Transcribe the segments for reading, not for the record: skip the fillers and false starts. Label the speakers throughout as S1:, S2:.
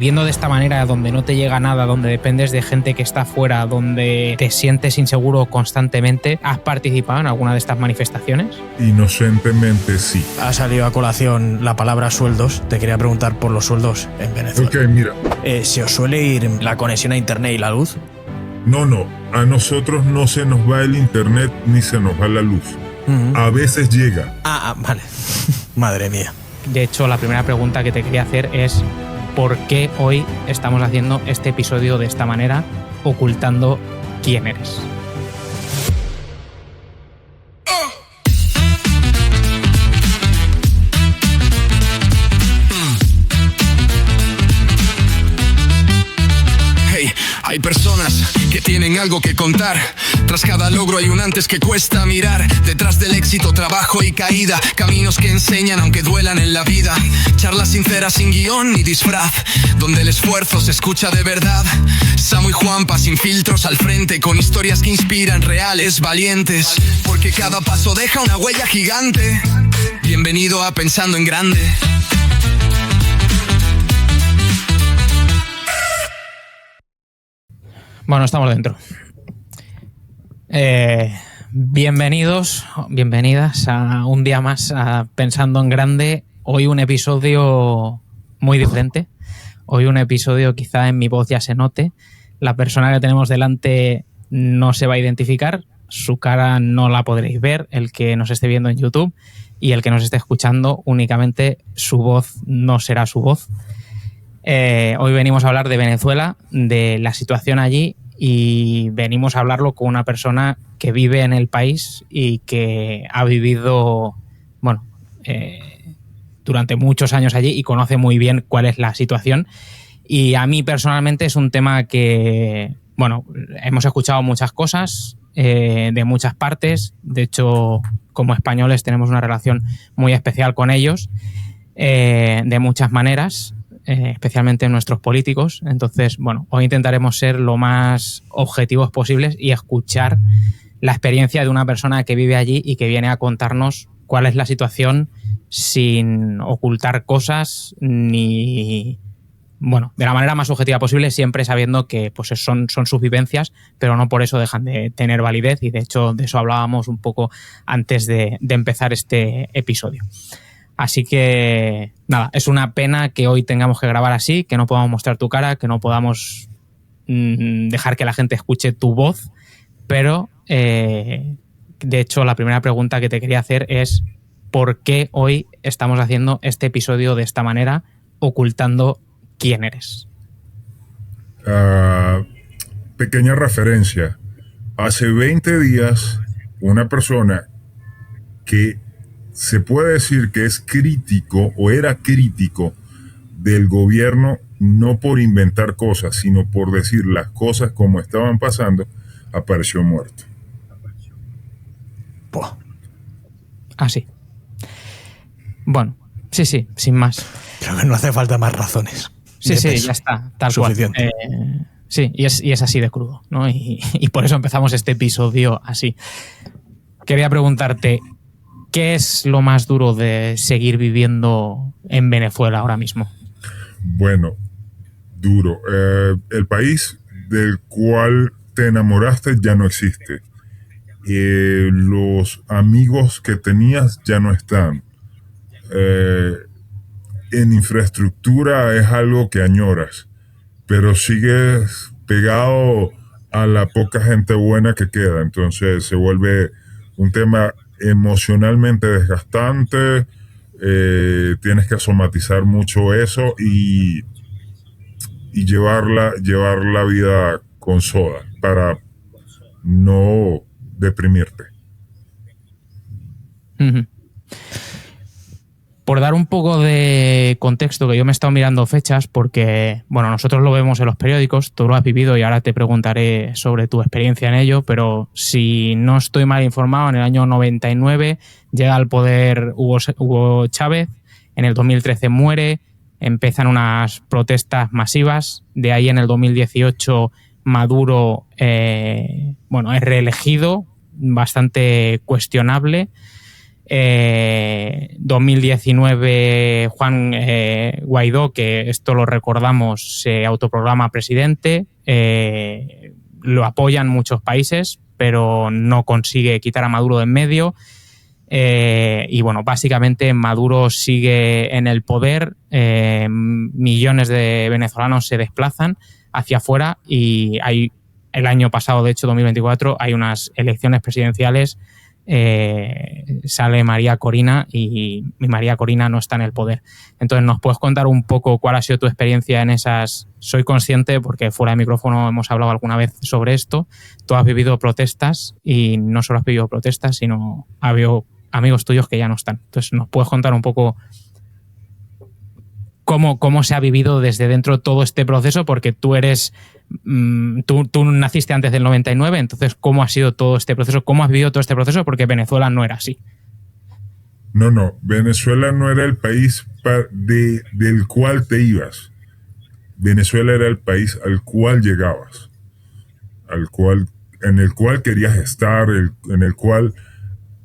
S1: viviendo de esta manera, donde no te llega nada, donde dependes de gente que está fuera, donde te sientes inseguro constantemente, ¿has participado en alguna de estas manifestaciones?
S2: Inocentemente sí.
S3: Ha salido a colación la palabra sueldos. Te quería preguntar por los sueldos en Venezuela.
S2: Ok, mira.
S3: ¿Se os suele ir la conexión a internet y la luz?
S2: No. A nosotros no se nos va el internet ni se nos va la luz. A veces llega.
S3: Vale. Madre mía.
S1: De hecho, la primera pregunta que te quería hacer es ¿por qué hoy estamos haciendo este episodio de esta manera, ocultando quién eres?
S4: Hay personas que tienen algo que contar. Tras cada logro hay un antes que cuesta mirar. Detrás del éxito, trabajo y caída. Caminos que enseñan aunque duelan en la vida. Charlas sinceras sin guión ni disfraz. Donde el esfuerzo se escucha de verdad. Samu y Juanpa sin filtros al frente. Con historias que inspiran, reales, valientes. Porque cada paso deja una huella gigante. Bienvenido a Pensando en Grande.
S1: Bueno, estamos dentro. Bienvenidos, bienvenidas a un día más a Pensando en Grande. Hoy un episodio muy diferente. Hoy un episodio quizá en mi voz ya se note. La persona que tenemos delante no se va a identificar. Su cara no la podréis ver, el que nos esté viendo en YouTube, y el que nos esté escuchando únicamente su voz no será su voz. Hoy venimos a hablar de Venezuela, de la situación allí, y venimos a hablarlo con una persona que vive en el país y que ha vivido, durante muchos años allí y conoce muy bien cuál es la situación. Y a mí personalmente es un tema que, hemos escuchado muchas cosas de muchas partes. De hecho, como españoles tenemos una relación muy especial con ellos, de muchas maneras. Especialmente nuestros políticos. Entonces, hoy intentaremos ser lo más objetivos posibles y escuchar la experiencia de una persona que vive allí y que viene a contarnos cuál es la situación sin ocultar cosas ni... de la manera más objetiva posible, siempre sabiendo que pues son sus vivencias, pero no por eso dejan de tener validez, y de hecho de eso hablábamos un poco antes de empezar este episodio. Así que, nada, es una pena que hoy tengamos que grabar así, que no podamos mostrar tu cara, que no podamos dejar que la gente escuche tu voz, pero, de hecho, la primera pregunta que te quería hacer es ¿por qué hoy estamos haciendo este episodio de esta manera, ocultando quién eres?
S2: Pequeña referencia. Hace 20 días, una persona que se puede decir que es crítico o era crítico del gobierno, no por inventar cosas, sino por decir las cosas como estaban pasando, apareció muerto.
S1: Así. Bueno, sí, sin más.
S3: Creo que no hace falta más razones.
S1: Sí, ya está, tal
S3: suficiente.
S1: Cual. Sí, y es así de crudo, ¿no? Y por eso empezamos este episodio así. Quería preguntarte, ¿qué es lo más duro de seguir viviendo en Venezuela ahora mismo?
S2: Bueno, duro. El país del cual te enamoraste ya no existe. Los amigos que tenías ya no están. En infraestructura es algo que añoras, pero sigues pegado a la poca gente buena que queda. Entonces se vuelve un tema emocionalmente desgastante. Tienes que somatizar mucho eso y llevar la vida con soda para no deprimirte.
S1: Uh-huh. Por dar un poco de contexto, que yo me he estado mirando fechas porque, nosotros lo vemos en los periódicos, tú lo has vivido y ahora te preguntaré sobre tu experiencia en ello, pero si no estoy mal informado, en el año 99 llega al poder Hugo Chávez, en el 2013 muere, empiezan unas protestas masivas, de ahí en el 2018 Maduro es reelegido, bastante cuestionable. 2019 Juan Guaidó, que esto lo recordamos, se autoprograma presidente, lo apoyan muchos países, pero no consigue quitar a Maduro de en medio. Y bueno, básicamente Maduro sigue en el poder, millones de venezolanos se desplazan hacia afuera y el año pasado, de hecho 2024, hay unas elecciones presidenciales, sale María Corina y María Corina no está en el poder. Entonces, ¿nos puedes contar un poco cuál ha sido tu experiencia en esas? Soy consciente, porque fuera de micrófono hemos hablado alguna vez sobre esto, tú has vivido protestas y no solo has vivido protestas, sino ha habido amigos tuyos que ya no están. Entonces, ¿nos puedes contar un poco cómo se ha vivido desde dentro todo este proceso? Porque tú naciste antes del 99, entonces, ¿cómo ha sido todo este proceso? ¿Cómo has vivido todo este proceso? Porque Venezuela no era así.
S2: No, Venezuela no era el país del cual te ibas. Venezuela era el país al cual llegabas, en el cual querías estar, en el cual,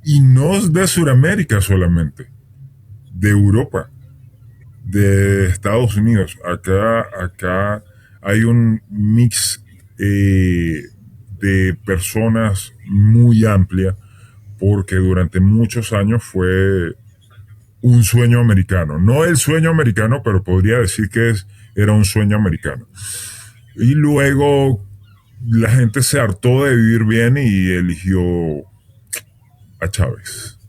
S2: y no de Sudamérica solamente, de Europa, de Estados Unidos. Acá hay un mix de personas muy amplia, porque durante muchos años fue un sueño americano. No el sueño americano, pero podría decir que era un sueño americano. Y luego la gente se hartó de vivir bien y eligió a Chávez.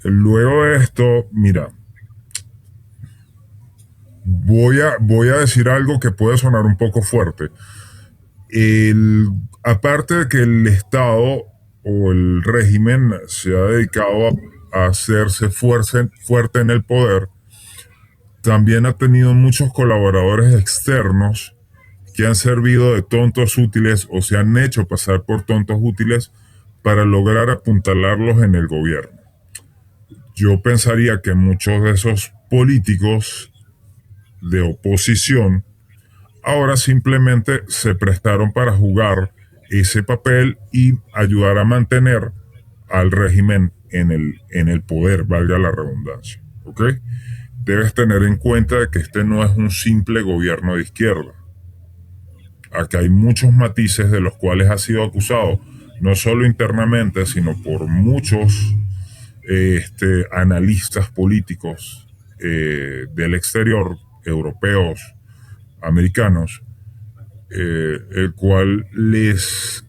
S2: Luego de esto, mira, voy a decir algo que puede sonar un poco fuerte. Aparte de que el Estado o el régimen se ha dedicado a hacerse fuerte en el poder, también ha tenido muchos colaboradores externos que han servido de tontos útiles o se han hecho pasar por tontos útiles para lograr apuntalarlos en el gobierno. Yo pensaría que muchos de esos políticos de oposición ahora simplemente se prestaron para jugar ese papel y ayudar a mantener al régimen en el poder, valga la redundancia. ¿Ok? Debes tener en cuenta que este no es un simple gobierno de izquierda. Acá hay muchos matices de los cuales ha sido acusado, no solo internamente, sino por muchos analistas políticos del exterior, europeos, americanos, el cual les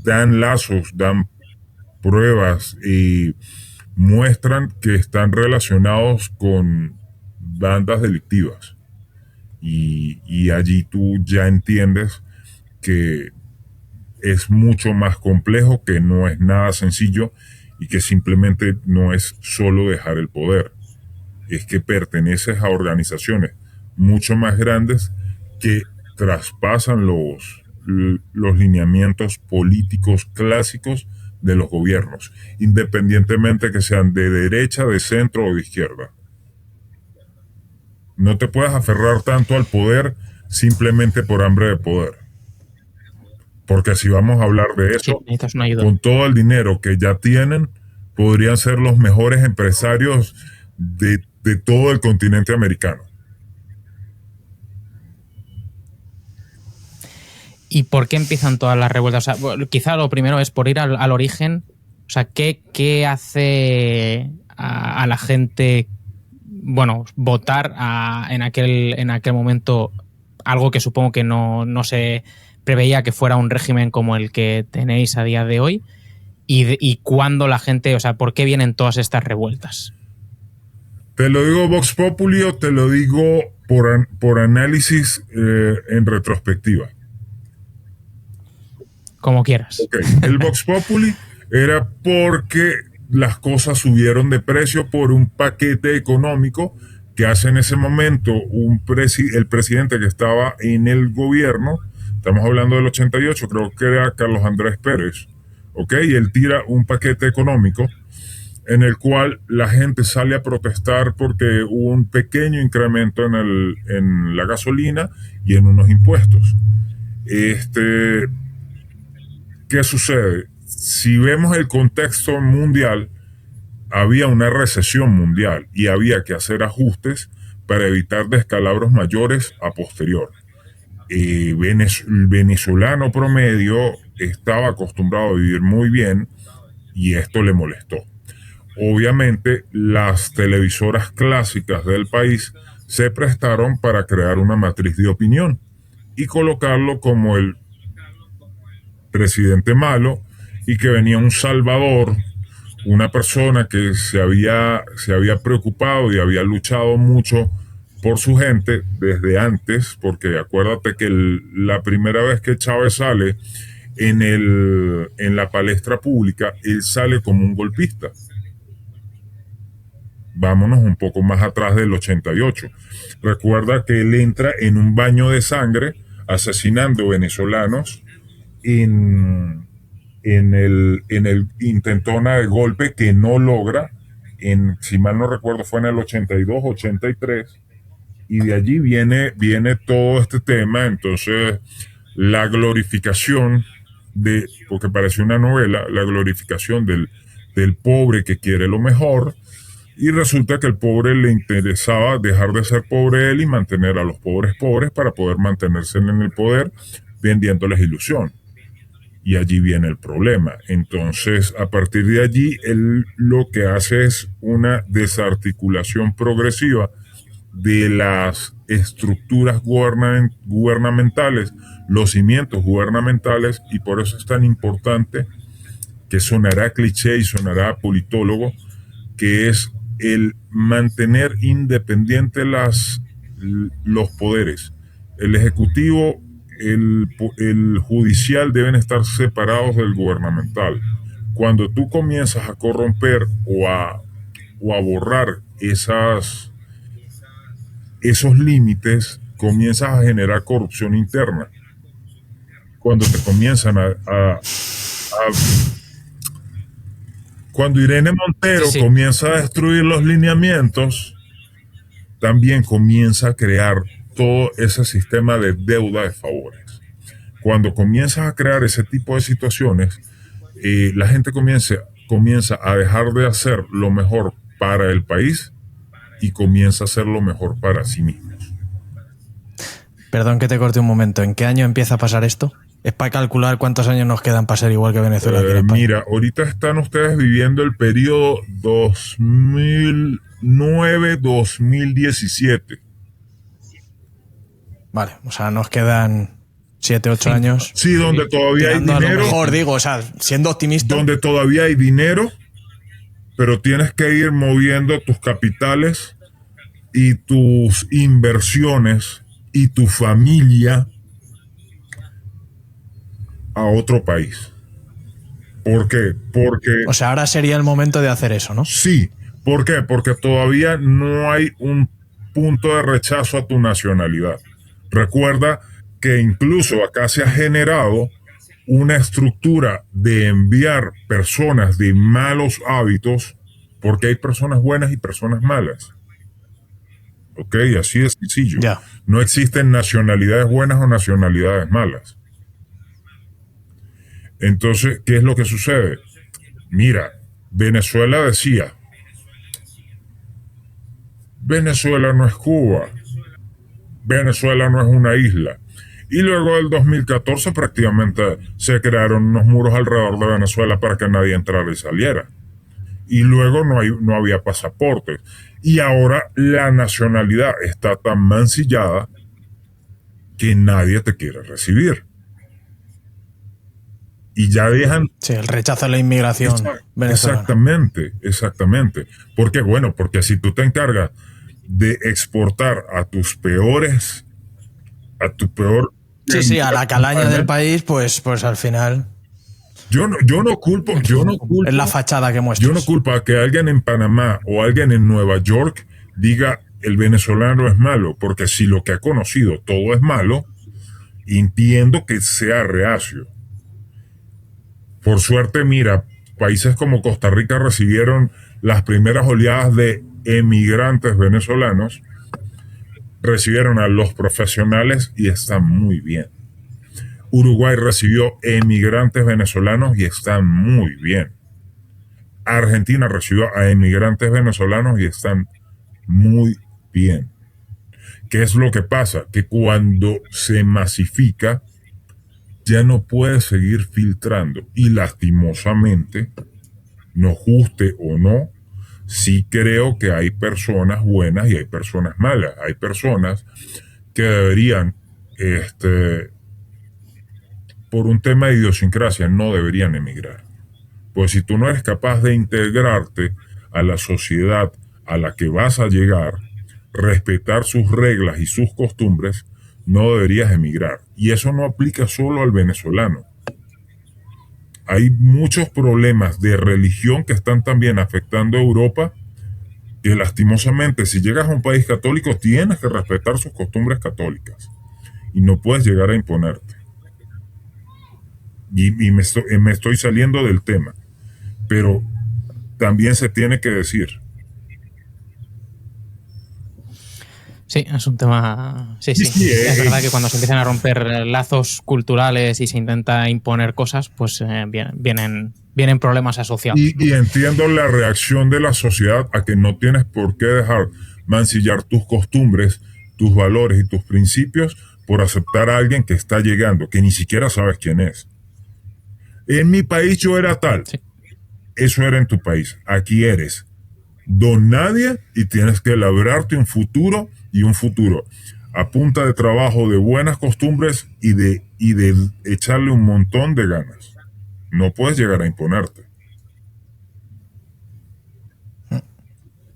S2: dan lazos, dan pruebas y muestran que están relacionados con bandas delictivas. Y allí tú ya entiendes que es mucho más complejo, que no es nada sencillo y que simplemente no es solo dejar el poder. Es que perteneces a organizaciones mucho más grandes que traspasan los lineamientos políticos clásicos de los gobiernos, independientemente que sean de derecha, de centro o de izquierda. No te puedes aferrar tanto al poder simplemente por hambre de poder. Porque si vamos a hablar de eso,
S1: sí,
S2: con todo el dinero que ya tienen, podrían ser los mejores empresarios de todo el continente americano.
S1: ¿Y por qué empiezan todas las revueltas? O sea, quizá lo primero es por ir al origen. O sea, ¿qué hace a la gente, bueno, votar en aquel momento algo que supongo que no se preveía que fuera un régimen como el que tenéis a día de hoy? ¿Y cuándo la gente, o sea, por qué vienen todas estas revueltas?
S2: ¿Te lo digo Vox Populi o te lo digo por análisis en retrospectiva?
S1: Como quieras.
S2: Okay. El Vox Populi era porque las cosas subieron de precio por un paquete económico que hace en ese momento el presidente que estaba en el gobierno, estamos hablando del 88, creo que era Carlos Andrés Pérez, ¿ok? Y él tira un paquete económico en el cual la gente sale a protestar porque hubo un pequeño incremento en la gasolina y en unos impuestos. ¿Qué sucede? Si vemos el contexto mundial, había una recesión mundial y había que hacer ajustes para evitar descalabros mayores a posterior. El venezolano promedio estaba acostumbrado a vivir muy bien y esto le molestó. Obviamente, las televisoras clásicas del país se prestaron para crear una matriz de opinión y colocarlo como el presidente malo y que venía un salvador, una persona que se había preocupado y había luchado mucho por su gente desde antes, porque acuérdate que la primera vez que Chávez sale en la palestra pública, él sale como un golpista. Vámonos un poco más atrás del 88. Recuerda que él entra en un baño de sangre asesinando venezolanos en el intentona de golpe que no logra, si mal no recuerdo fue en el 82, 83, y de allí viene todo este tema. Entonces la glorificación porque parece una novela, la glorificación del pobre que quiere lo mejor, y resulta que al pobre le interesaba dejar de ser pobre él y mantener a los pobres pobres para poder mantenerse en el poder vendiéndoles ilusión. Y allí viene el problema. Entonces, a partir de allí, él lo que hace es una desarticulación progresiva de las estructuras gubernamentales, los cimientos gubernamentales, y por eso es tan importante, que sonará cliché y sonará politólogo, que es el mantener independientes los poderes. El ejecutivo, el judicial deben estar separados del gubernamental. Cuando tú comienzas a corromper o a borrar esos límites, comienzas a generar corrupción interna. Cuando te comienzan cuando Irene Montero comienza a destruir los lineamientos, también comienza a crear todo ese sistema de deuda de favores. Cuando comienzas a crear ese tipo de situaciones, la gente comienza a dejar de hacer lo mejor para el país y comienza a hacer lo mejor para sí mismos.
S3: Perdón que te corte un momento. ¿En qué año empieza a pasar esto? Es para calcular cuántos años nos quedan para ser igual que Venezuela.
S2: Mira, ahorita están ustedes viviendo el periodo 2009-2017.
S3: Vale, o sea, nos quedan 7, 8 años.
S2: Sí, donde todavía hay dinero.
S3: A lo mejor, digo, o sea, siendo optimista.
S2: Donde todavía hay dinero, pero tienes que ir moviendo tus capitales y tus inversiones y tu familia a otro país. ¿Por qué? Porque...
S3: O sea, ahora sería el momento de hacer eso, ¿no?
S2: Sí. ¿Por qué? Porque todavía no hay un punto de rechazo a tu nacionalidad. Recuerda que incluso acá se ha generado una estructura de enviar personas de malos hábitos, porque hay personas buenas y personas malas. ¿Ok? Así de sencillo.
S3: Ya.
S2: No existen nacionalidades buenas o nacionalidades malas. Entonces, ¿qué es lo que sucede? Mira, Venezuela decía, Venezuela no es Cuba, Venezuela no es una isla. Y luego del 2014 prácticamente se crearon unos muros alrededor de Venezuela para que nadie entrara y saliera. Y luego no había pasaportes. Y ahora la nacionalidad está tan mancillada que nadie te quiere recibir. Y ya dejan...
S3: Sí, el rechazo a la inmigración venezolana.
S2: Exactamente. ¿Por qué? Bueno, porque si tú te encargas de exportar a tu peor...
S3: Sí, a la calaña del país, pues al final...
S2: Yo no culpo...
S3: Es la fachada que muestras.
S2: Yo no culpo a que alguien en Panamá o alguien en Nueva York diga el venezolano es malo, porque si lo que ha conocido todo es malo, entiendo que sea reacio. Por suerte, mira, países como Costa Rica recibieron las primeras oleadas de emigrantes venezolanos, recibieron a los profesionales y están muy bien. Uruguay recibió emigrantes venezolanos y están muy bien. Argentina recibió a inmigrantes venezolanos y están muy bien. ¿Qué es lo que pasa? Que cuando se masifica, ya no puede seguir filtrando. Y lastimosamente, nos guste o no, sí creo que hay personas buenas y hay personas malas. Hay personas que deberían, por un tema de idiosincrasia, no deberían emigrar. Pues si tú no eres capaz de integrarte a la sociedad a la que vas a llegar, respetar sus reglas y sus costumbres, no deberías emigrar. Y eso no aplica solo al venezolano. Hay muchos problemas de religión que están también afectando a Europa, que lastimosamente si llegas a un país católico tienes que respetar sus costumbres católicas y no puedes llegar a imponerte. Y me estoy saliendo del tema, pero también se tiene que decir.
S1: Sí, es un tema... Sí. Es verdad que cuando se empiezan a romper lazos culturales y se intenta imponer cosas, pues vienen problemas asociados.
S2: Y entiendo la reacción de la sociedad a que no tienes por qué dejar mancillar tus costumbres, tus valores y tus principios por aceptar a alguien que está llegando, que ni siquiera sabes quién es. En mi país yo era tal. Sí. Eso era en tu país. Aquí eres don nadie y tienes que labrarte un futuro a punta de trabajo, de buenas costumbres y de echarle un montón de ganas. No puedes llegar a imponerte.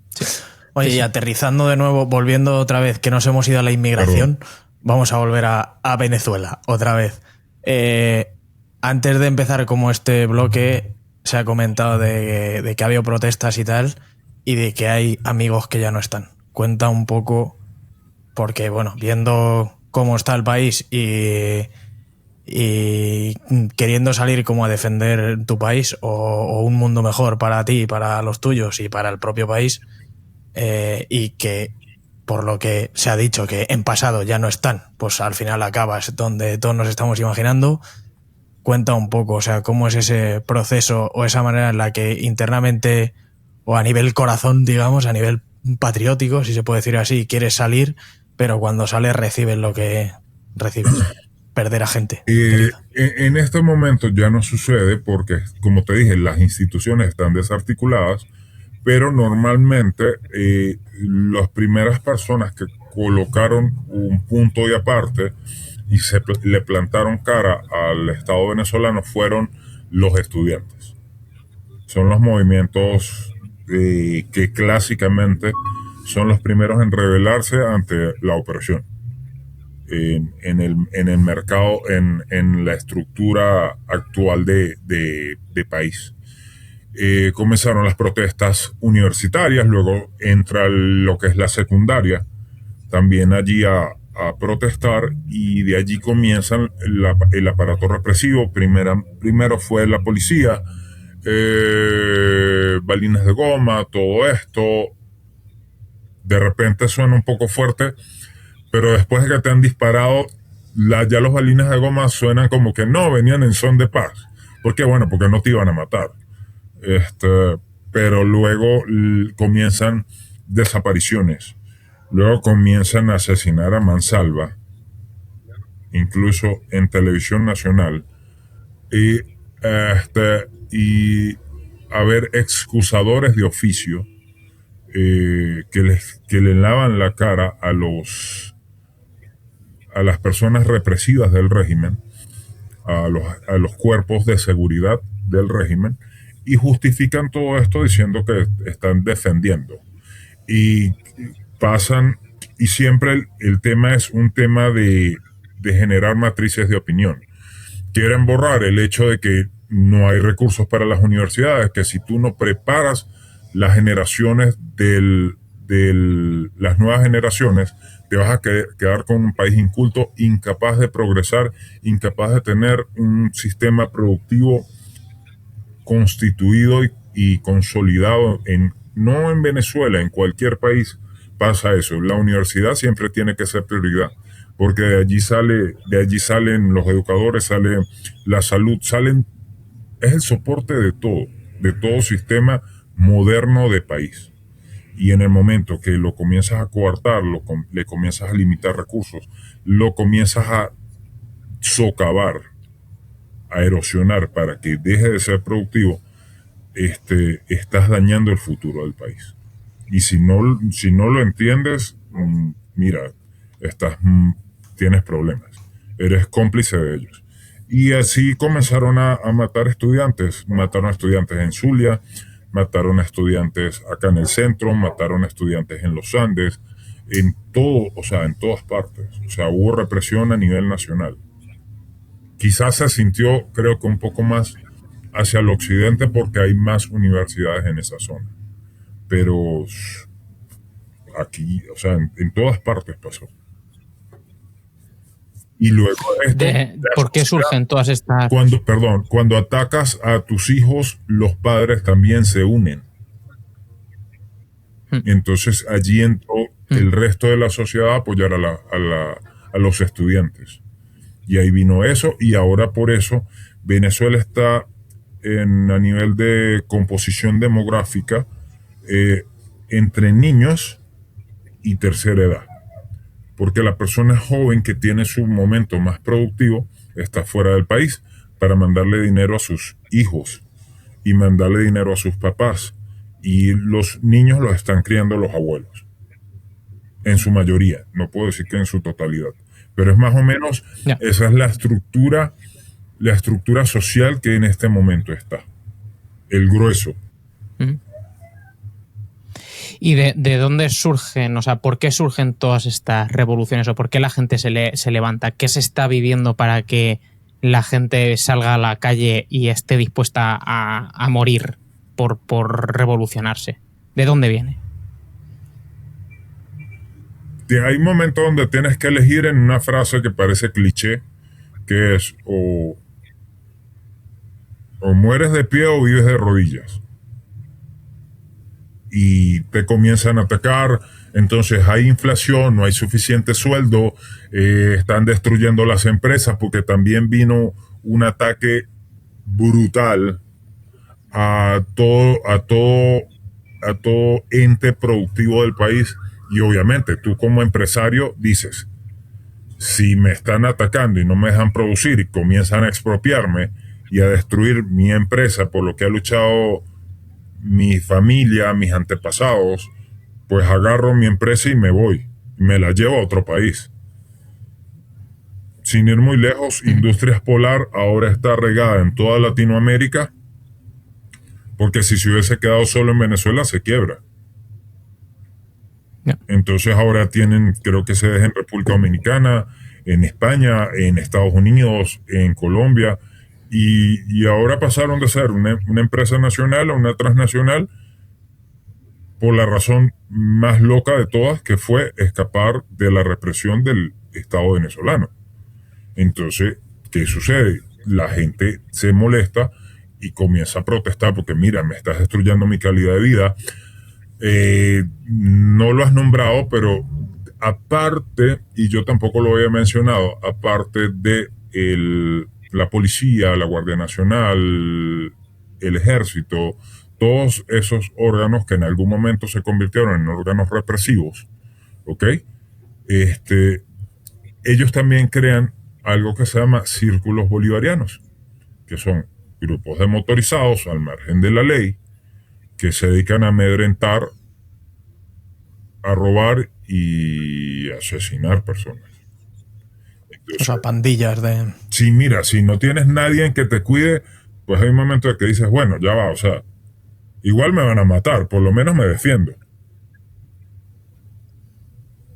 S3: Sí. Oye, y aterrizando de nuevo, volviendo otra vez, que nos hemos ido a la inmigración, vamos a volver a Venezuela otra vez. Antes de empezar como este bloque, se ha comentado de que ha habido protestas y tal, y de que hay amigos que ya no están. Cuenta un poco, porque bueno, viendo cómo está el país y queriendo salir como a defender tu país o un mundo mejor para ti, para los tuyos y para el propio país, y que por lo que se ha dicho que en pasado ya no están, pues al final acabas donde todos nos estamos imaginando. Cuenta un poco, o sea, cómo es ese proceso o esa manera en la que internamente o a nivel corazón, digamos, a nivel patriótico, si se puede decir así, quieres salir, pero cuando sales recibes lo que recibes. Perder a gente.
S2: En este momento ya no sucede porque, como te dije, las instituciones están desarticuladas, pero normalmente las primeras personas que colocaron un punto y aparte y le plantaron cara al Estado venezolano fueron los estudiantes. Son los movimientos que clásicamente son los primeros en rebelarse ante la opresión. En el mercado, en la estructura actual de país. Comenzaron las protestas universitarias, luego entra lo que es la secundaria, también allí a protestar, y de allí comienzan el aparato represivo. Primero fue la policía, balines de goma, todo esto. De repente suena un poco fuerte, pero después de que te han disparado, ya los balines de goma suenan como que no, venían en son de paz. ¿Por qué? Bueno, porque no te iban a matar. Pero luego comienzan desapariciones. Luego comienzan a asesinar a mansalva, incluso en televisión nacional. Y haber excusadores de oficio que le lavan la cara a las personas represivas del régimen, a los cuerpos de seguridad del régimen, y justifican todo esto diciendo que están defendiendo. Y pasan, y siempre el tema es un tema de generar matrices de opinión. Quieren borrar el hecho de que no hay recursos para las universidades, que si tú no preparas las generaciones las nuevas generaciones, te vas a quedar con un país inculto, incapaz de progresar, incapaz de tener un sistema productivo constituido y consolidado. No en Venezuela, en cualquier país pasa eso. La universidad siempre tiene que ser prioridad, porque de allí salen los educadores, sale la salud, es el soporte de todo. de todo sistema moderno de país. Y en el momento que lo comienzas a coartar, le comienzas a limitar recursos, lo comienzas a socavar, a erosionar para que deje de ser productivo, estás dañando el futuro del país. Y si no lo entiendes, mira, tienes problemas. Eres cómplice de ellos. Y así comenzaron a matar estudiantes. Mataron a estudiantes en Zulia, mataron a estudiantes acá en el centro, mataron a estudiantes en los Andes, en todo, o sea, en todas partes. O sea, hubo represión a nivel nacional. Quizás se sintió, creo que un poco más hacia el occidente porque hay más universidades en esa zona. Pero aquí, o sea, en todas partes pasó. Y luego
S1: ¿por qué surgen todas estas?
S2: Cuando atacas a tus hijos, los padres también se unen. Entonces allí entró el resto de la sociedad a apoyar a los estudiantes. Y ahí vino eso, y ahora por eso Venezuela está a nivel de composición demográfica entre niños y tercera edad. Porque la persona joven que tiene su momento más productivo está fuera del país para mandarle dinero a sus hijos y mandarle dinero a sus papás. Y los niños los están criando los abuelos. En su mayoría, no puedo decir que en su totalidad. Pero es más o menos, esa es la estructura social que en este momento está. El grueso.
S1: ¿Y de dónde surgen, o sea, por qué surgen todas estas revoluciones o por qué la gente se levanta? ¿Qué se está viviendo para que la gente salga a la calle y esté dispuesta a morir por revolucionarse? ¿De dónde viene?
S2: Hay momentos donde tienes que elegir en una frase que parece cliché, que es o mueres de pie o vives de rodillas. Y te comienzan a atacar, entonces hay inflación, no hay suficiente sueldo, están destruyendo las empresas porque también vino un ataque brutal a todo ente productivo del país. Y obviamente tú como empresario dices, si me están atacando y no me dejan producir y comienzan a expropiarme y a destruir mi empresa por lo que ha luchado mi familia, mis antepasados, pues agarro mi empresa y me voy, me la llevo a otro país. Sin ir muy lejos, Industrias Polar ahora está regada en toda Latinoamérica, porque si se hubiese quedado solo en Venezuela se quiebra. Entonces ahora tienen, creo que sede en República Dominicana, en España, en Estados Unidos, en Colombia. Y ahora pasaron de ser una empresa nacional a una transnacional por la razón más loca de todas, que fue escapar de la represión del Estado venezolano. Entonces, ¿qué sucede? La gente se molesta y comienza a protestar porque, mira, me estás destruyendo mi calidad de vida. No lo has nombrado, pero aparte, y yo tampoco lo había mencionado, aparte de la policía, la Guardia Nacional, el ejército, todos esos órganos que en algún momento se convirtieron en órganos represivos, ¿ok? Ellos también crean algo que se llama círculos bolivarianos, que son grupos de motorizados al margen de la ley, que se dedican a amedrentar, a robar y asesinar personas. Entonces,
S3: o sea, pandillas de...
S2: Sí, mira, si no tienes nadie en que te cuide, pues hay un momento en que dices, bueno, ya va, o sea, igual me van a matar, por lo menos me defiendo.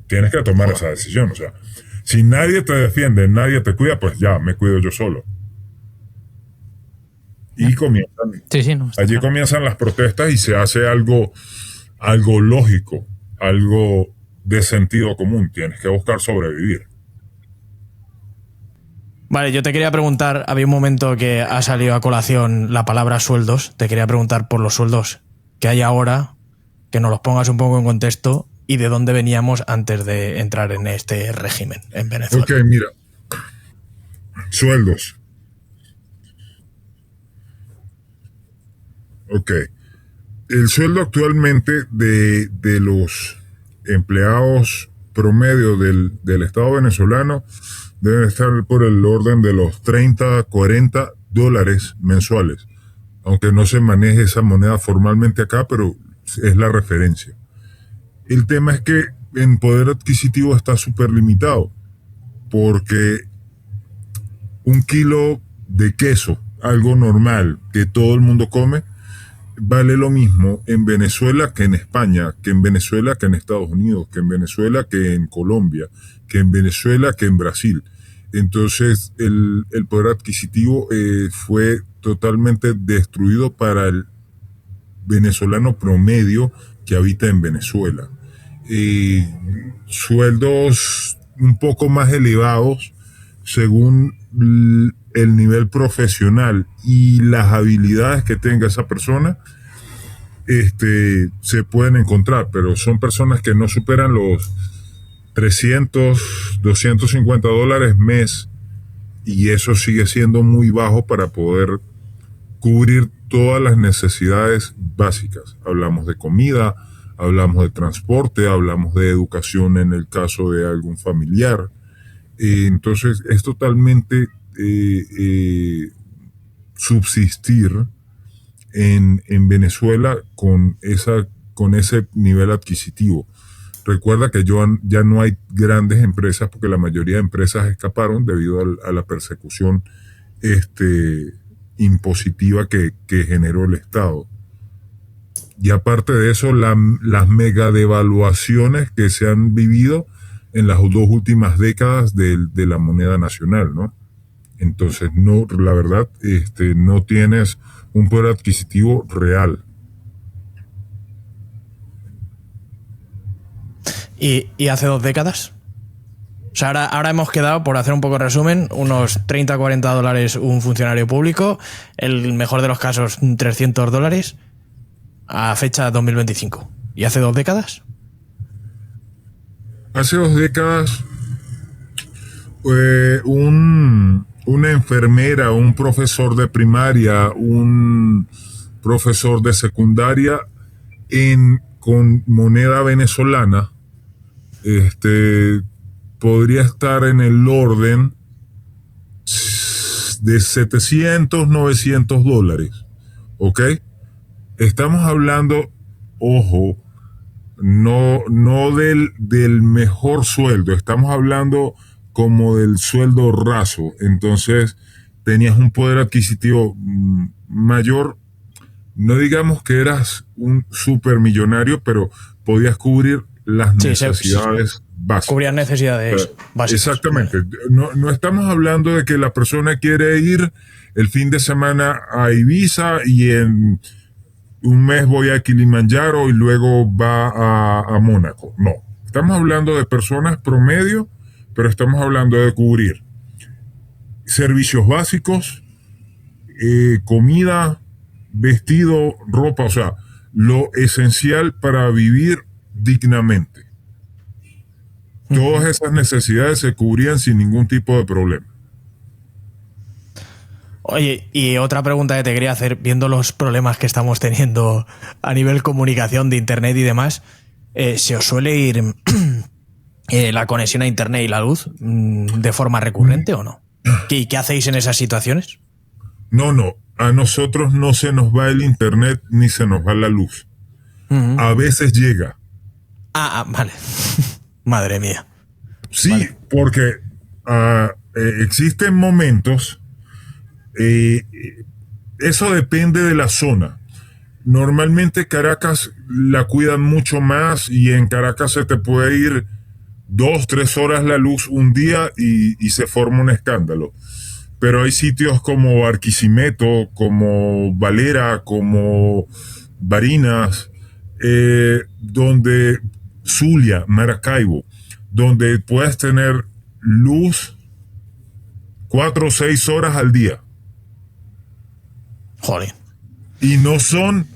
S2: Tienes que tomar esa decisión, o sea, si nadie te defiende, nadie te cuida, pues ya, me cuido yo solo. Y comienzan, allí comienzan las protestas y se hace algo lógico, algo de sentido común. Tienes que buscar sobrevivir.
S3: Vale, yo te quería preguntar, había un momento que ha salido a colación la palabra sueldos, te quería preguntar por los sueldos que hay ahora, que nos los pongas un poco en contexto y de dónde veníamos antes de entrar en este régimen en Venezuela.
S2: Ok, mira, sueldos. Ok. El sueldo actualmente de los empleados promedio del Estado venezolano debe estar por el orden de los 30, 40 dólares mensuales. Aunque no se maneje esa moneda formalmente acá, pero es la referencia. El tema es que en poder adquisitivo está súper limitado, porque un kilo de queso, algo normal que todo el mundo come, vale lo mismo en Venezuela que en España, que en Venezuela que en Estados Unidos, que en Venezuela que en Colombia, que en Venezuela que en Brasil. Entonces el poder adquisitivo fue totalmente destruido para el venezolano promedio que habita en Venezuela. Sueldos un poco más elevados según el nivel profesional y las habilidades que tenga esa persona, se pueden encontrar, pero son personas que no superan los 300, 250 dólares mes, y eso sigue siendo muy bajo para poder cubrir todas las necesidades básicas. Hablamos de comida, hablamos de transporte, hablamos de educación en el caso de algún familiar. Entonces es totalmente subsistir en Venezuela con ese nivel adquisitivo. Recuerda que ya no hay grandes empresas porque la mayoría de empresas escaparon debido a la persecución impositiva que generó el Estado. Y aparte de eso, las mega devaluaciones que se han vivido en las 2 últimas décadas de la moneda nacional, ¿no? Entonces, no, la verdad, no tienes un poder adquisitivo real.
S3: ¿Y hace 2 décadas? O sea, ahora hemos quedado, por hacer un poco de resumen, unos 30, 40 dólares un funcionario público, el mejor de los casos 300 dólares a fecha 2025. ¿Y hace 2 décadas?
S2: Hace 2 décadas, una enfermera, un profesor de primaria, un profesor de secundaria con moneda venezolana, podría estar en el orden de 700, 900 dólares. ¿Ok? Estamos hablando, ojo, no del mejor sueldo, estamos hablando como del sueldo raso. Entonces tenías un poder adquisitivo mayor. No digamos que eras un supermillonario, pero podías cubrir las necesidades básicas.
S3: Cubrir necesidades básicas.
S2: Exactamente. No estamos hablando de que la persona quiere ir el fin de semana a Ibiza y en un mes voy a Kilimanjaro y luego va a Mónaco. No. Estamos hablando de personas promedio, pero estamos hablando de cubrir servicios básicos, comida, vestido, ropa, o sea, lo esencial para vivir dignamente. Todas esas necesidades se cubrían sin ningún tipo de problema.
S3: Oye, y otra pregunta que te quería hacer, viendo los problemas que estamos teniendo a nivel comunicación de internet y demás, ¿se os suele ir la conexión a internet y la luz de forma recurrente o no? ¿Qué hacéis en esas situaciones?
S2: No, a nosotros no se nos va el internet ni se nos va la luz. A veces llega.
S3: Vale. Madre mía.
S2: Sí,
S3: vale.
S2: Porque existen momentos, eso depende de la zona. Normalmente Caracas la cuidan mucho más y en Caracas se te puede ir 2, 3 horas la luz un día y se forma un escándalo. Pero hay sitios como Barquisimeto, como Valera, como Barinas, donde Zulia, Maracaibo, donde puedes tener luz 4 o 6 horas al día.
S3: Joder.
S2: Y no son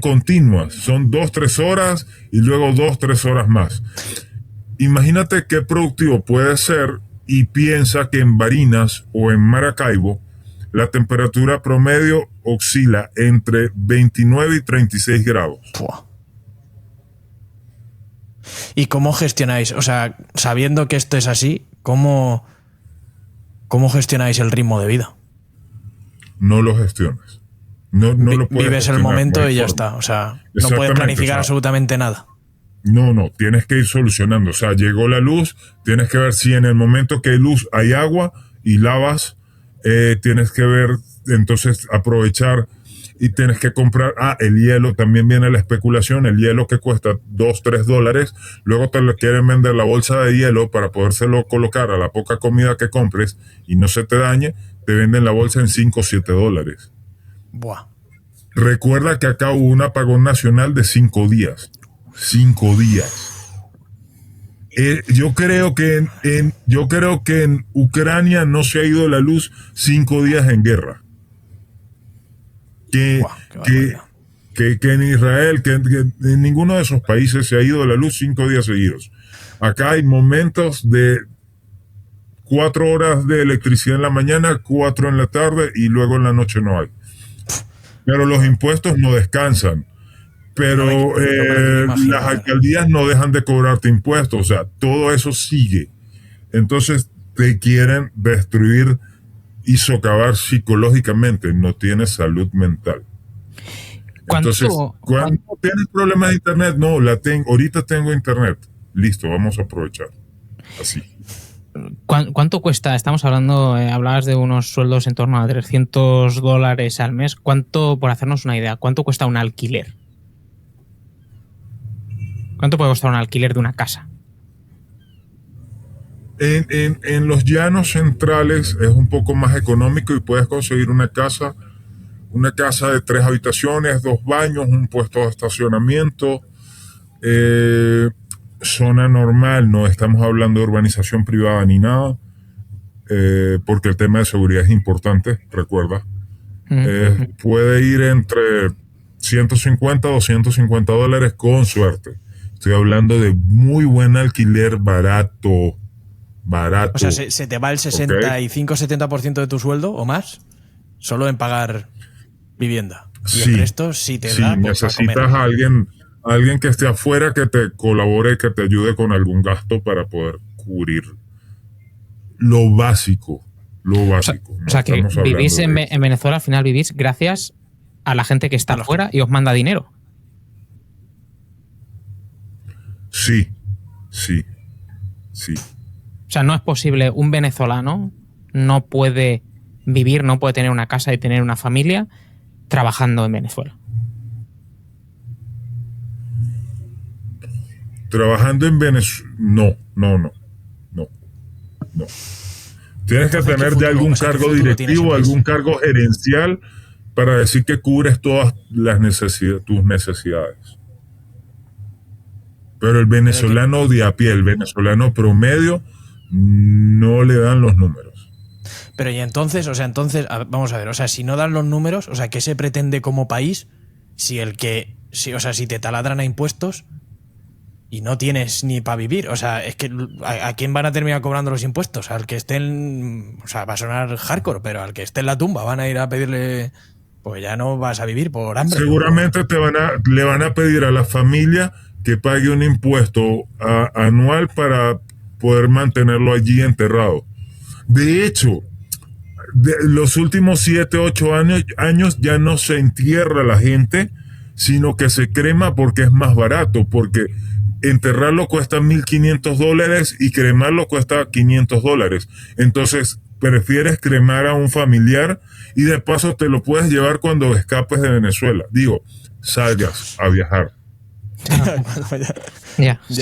S2: continuas, son 2, 3 horas y luego 2, 3 horas más. Imagínate qué productivo puede ser y piensa que en Barinas o en Maracaibo la temperatura promedio oscila entre 29 y 36 grados.
S3: Pua. ¿Y cómo gestionáis? O sea, sabiendo que esto es así, ¿cómo gestionáis el ritmo de vida?
S2: No lo gestionas. No lo puedes
S3: Vives el
S2: gestionar,
S3: momento
S2: no hay
S3: y ya
S2: forma.
S3: está. O sea, no puedes
S2: Exactamente,
S3: planificar
S2: o sea,
S3: absolutamente nada.
S2: No, tienes que ir solucionando. O sea, llegó la luz, tienes que ver si en el momento que hay luz hay agua y lavas, tienes que ver, entonces aprovechar y tienes que comprar, el hielo, también viene la especulación, el hielo que cuesta $2-3, luego te lo quieren vender la bolsa de hielo para podérselo colocar a la poca comida que compres y no se te dañe, te venden la bolsa en $5-7.
S3: Buah.
S2: Recuerda que acá hubo un apagón nacional de 5 días. 5 días. Yo creo que en Ucrania no se ha ido la luz 5 días en guerra.
S3: Buah, qué barbaridad.
S2: Que en Israel, que en ninguno de esos países se ha ido la luz 5 días seguidos. Acá hay momentos de 4 horas de electricidad en la mañana, 4 en la tarde y luego en la noche no hay. Pero los impuestos no descansan. Pero
S3: No me imagino,
S2: las alcaldías no dejan de cobrarte impuestos, o sea, todo eso sigue. Entonces te quieren destruir y socavar psicológicamente, no tienes salud mental. Entonces, cuando tienes problemas de internet, no, ahorita tengo internet, listo, vamos a aprovechar. Así.
S1: ¿Cuánto cuesta? Estamos hablando, hablabas de unos sueldos en torno a $300 al mes. ¿Cuánto, por hacernos una idea, cuánto cuesta un alquiler? ¿Cuánto puede costar un alquiler de una casa?
S2: En los llanos centrales es un poco más económico y puedes conseguir una casa de 3 habitaciones, 2 baños, un puesto de estacionamiento, zona normal, no estamos hablando de urbanización privada ni nada, porque el tema de seguridad es importante, recuerda. Puede ir entre $150 a $250 con suerte. Estoy hablando de muy buen alquiler barato.
S3: O sea, se te va el 65-70% de tu sueldo o más solo en pagar vivienda. Y el resto, si te da, pues,
S2: necesitas a alguien que esté afuera que te colabore, que te ayude con algún gasto para poder cubrir lo básico.
S1: O sea que vivís en Venezuela, al final vivís gracias a la gente que está afuera y os manda dinero.
S2: Sí.
S1: O sea, no es posible, un venezolano no puede vivir, no puede tener una casa y tener una familia trabajando en Venezuela.
S2: Trabajando en Venezuela, no. Tienes que tener ya algún cargo directivo, algún cargo gerencial para decir que cubres todas tus necesidades. Pero el venezolano de a pie, el venezolano promedio, no le dan los números.
S3: Pero y entonces, vamos a ver, o sea, si no dan los números, o sea, ¿qué se pretende como país si te taladran a impuestos y no tienes ni para vivir? O sea, es que ¿a quién van a terminar cobrando los impuestos? Al que esté o sea, va a sonar hardcore, pero al que esté en la tumba van a ir a pedirle, pues ya no vas a vivir por hambre.
S2: Seguramente le van a pedir a la familia que pague un impuesto anual para poder mantenerlo allí enterrado. De hecho, los últimos 7, 8 años ya no se entierra la gente, sino que se crema porque es más barato, porque enterrarlo cuesta $1,500 y cremarlo cuesta $500. Entonces, prefieres cremar a un familiar y de paso te lo puedes llevar cuando escapes de Venezuela. Digo, salgas a viajar.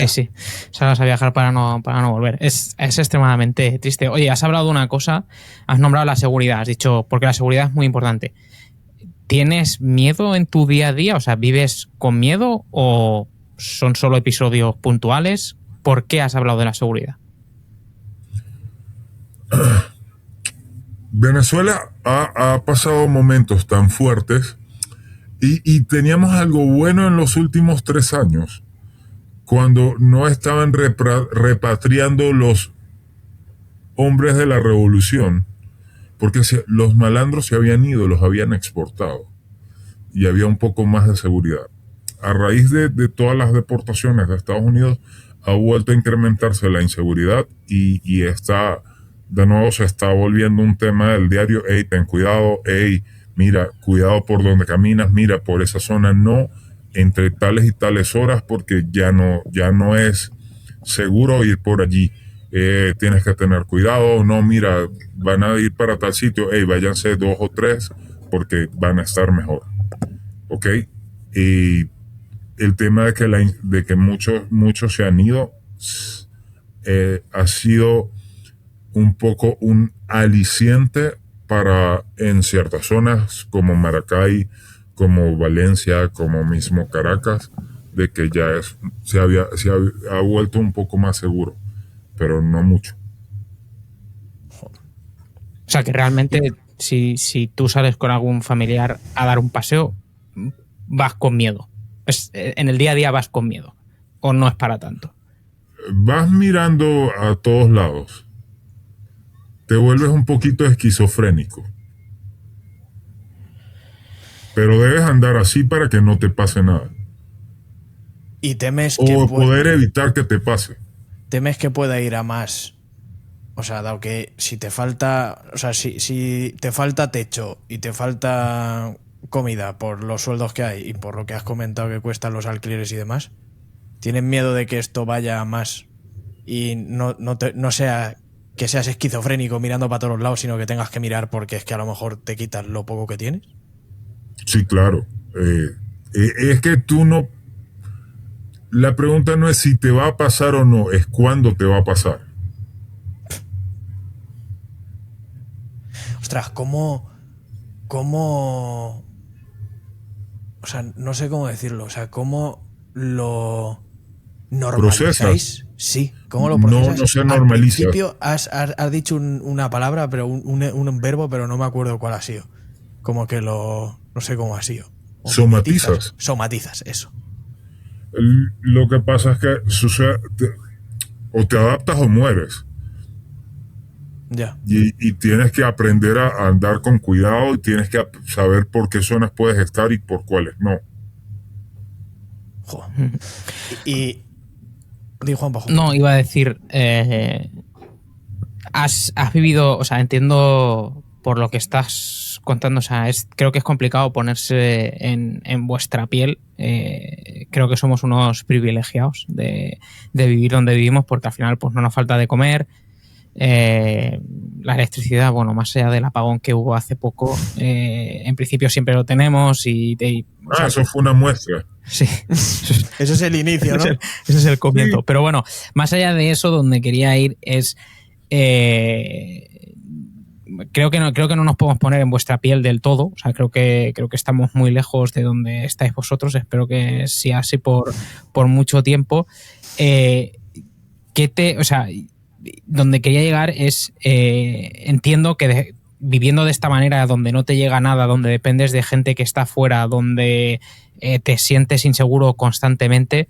S1: Sí. Salgas a viajar para no volver. Es extremadamente triste. Oye, has hablado de una cosa, has nombrado la seguridad, has dicho, porque la seguridad es muy importante. ¿Tienes miedo en tu día a día? O sea, ¿vives con miedo o son solo episodios puntuales? ¿Por qué has hablado de la seguridad?
S2: Venezuela ha pasado momentos tan fuertes y teníamos algo bueno en los últimos 3 años, cuando no estaban repatriando los hombres de la revolución, porque los malandros se habían ido, los habían exportado y había un poco más de seguridad. A raíz de todas las deportaciones de Estados Unidos ha vuelto a incrementarse la inseguridad y está, de nuevo se está volviendo un tema del diario. Hey, ten cuidado, hey, mira, cuidado por donde caminas, mira, por esa zona no, entre tales y tales horas, porque ya no es seguro ir por allí. Tienes que tener cuidado, no, mira, van a ir para tal sitio, hey, váyanse 2 o 3 porque van a estar mejor. ¿Ok? Y el tema de que muchos se han ido ha sido un poco un aliciente para en ciertas zonas como Maracay, como Valencia, como mismo Caracas, de que ya se ha vuelto un poco más seguro, pero no mucho.
S1: O sea que realmente si tú sales con algún familiar a dar un paseo, vas con miedo. En el día a día vas con miedo. ¿O no es para tanto?
S2: Vas mirando a todos lados. Te vuelves un poquito esquizofrénico. Pero debes andar así para que no te pase nada.
S3: Y temes
S2: o poder evitar que te pase.
S3: Temes que pueda ir a más. O sea, dado que si te falta, o sea, si te falta techo y te falta comida por los sueldos que hay y por lo que has comentado que cuestan los alquileres y demás, ¿tienes miedo de que esto vaya a más y no sea que seas esquizofrénico mirando para todos los lados, sino que tengas que mirar porque es que a lo mejor te quitas lo poco que tienes?
S2: Sí, claro. Es que tú no... La pregunta no es si te va a pasar o no, es cuándo te va a pasar.
S3: Ostras, ¿cómo... O sea, no sé cómo decirlo. O sea, ¿cómo lo normalizáis?
S2: ¿Procesas?
S3: Sí, ¿cómo lo procesas?
S2: No se normaliza.
S3: Al principio has dicho una palabra, pero un verbo, pero no me acuerdo cuál ha sido. Como que no sé cómo ha sido.
S2: Somatizas.
S3: Somatizas, eso.
S2: Lo que pasa es que o te adaptas o mueres.
S3: Ya.
S2: Y tienes que aprender a andar con cuidado y tienes que saber por qué zonas puedes estar y por cuáles no.
S3: Joder. Y di, Juan Pajo.
S1: No, iba a decir, has vivido, o sea, entiendo por lo que estás contando, o sea, creo que es complicado ponerse en vuestra piel. Creo que somos unos privilegiados de vivir donde vivimos, porque al final pues no nos falta de comer. La electricidad, bueno, más allá del apagón que hubo hace poco, en principio siempre lo tenemos o sea,
S2: eso fue una muestra.
S1: Sí.
S3: Eso es el inicio, ¿no?
S1: Ese es el comienzo. Sí. Pero bueno, más allá de eso, donde quería ir es... creo que no nos podemos poner en vuestra piel del todo. O sea, creo que estamos muy lejos de donde estáis vosotros. Espero que sea así por mucho tiempo. O sea, donde quería llegar es... entiendo que viviendo de esta manera, donde no te llega nada, donde dependes de gente que está fuera, donde te sientes inseguro constantemente,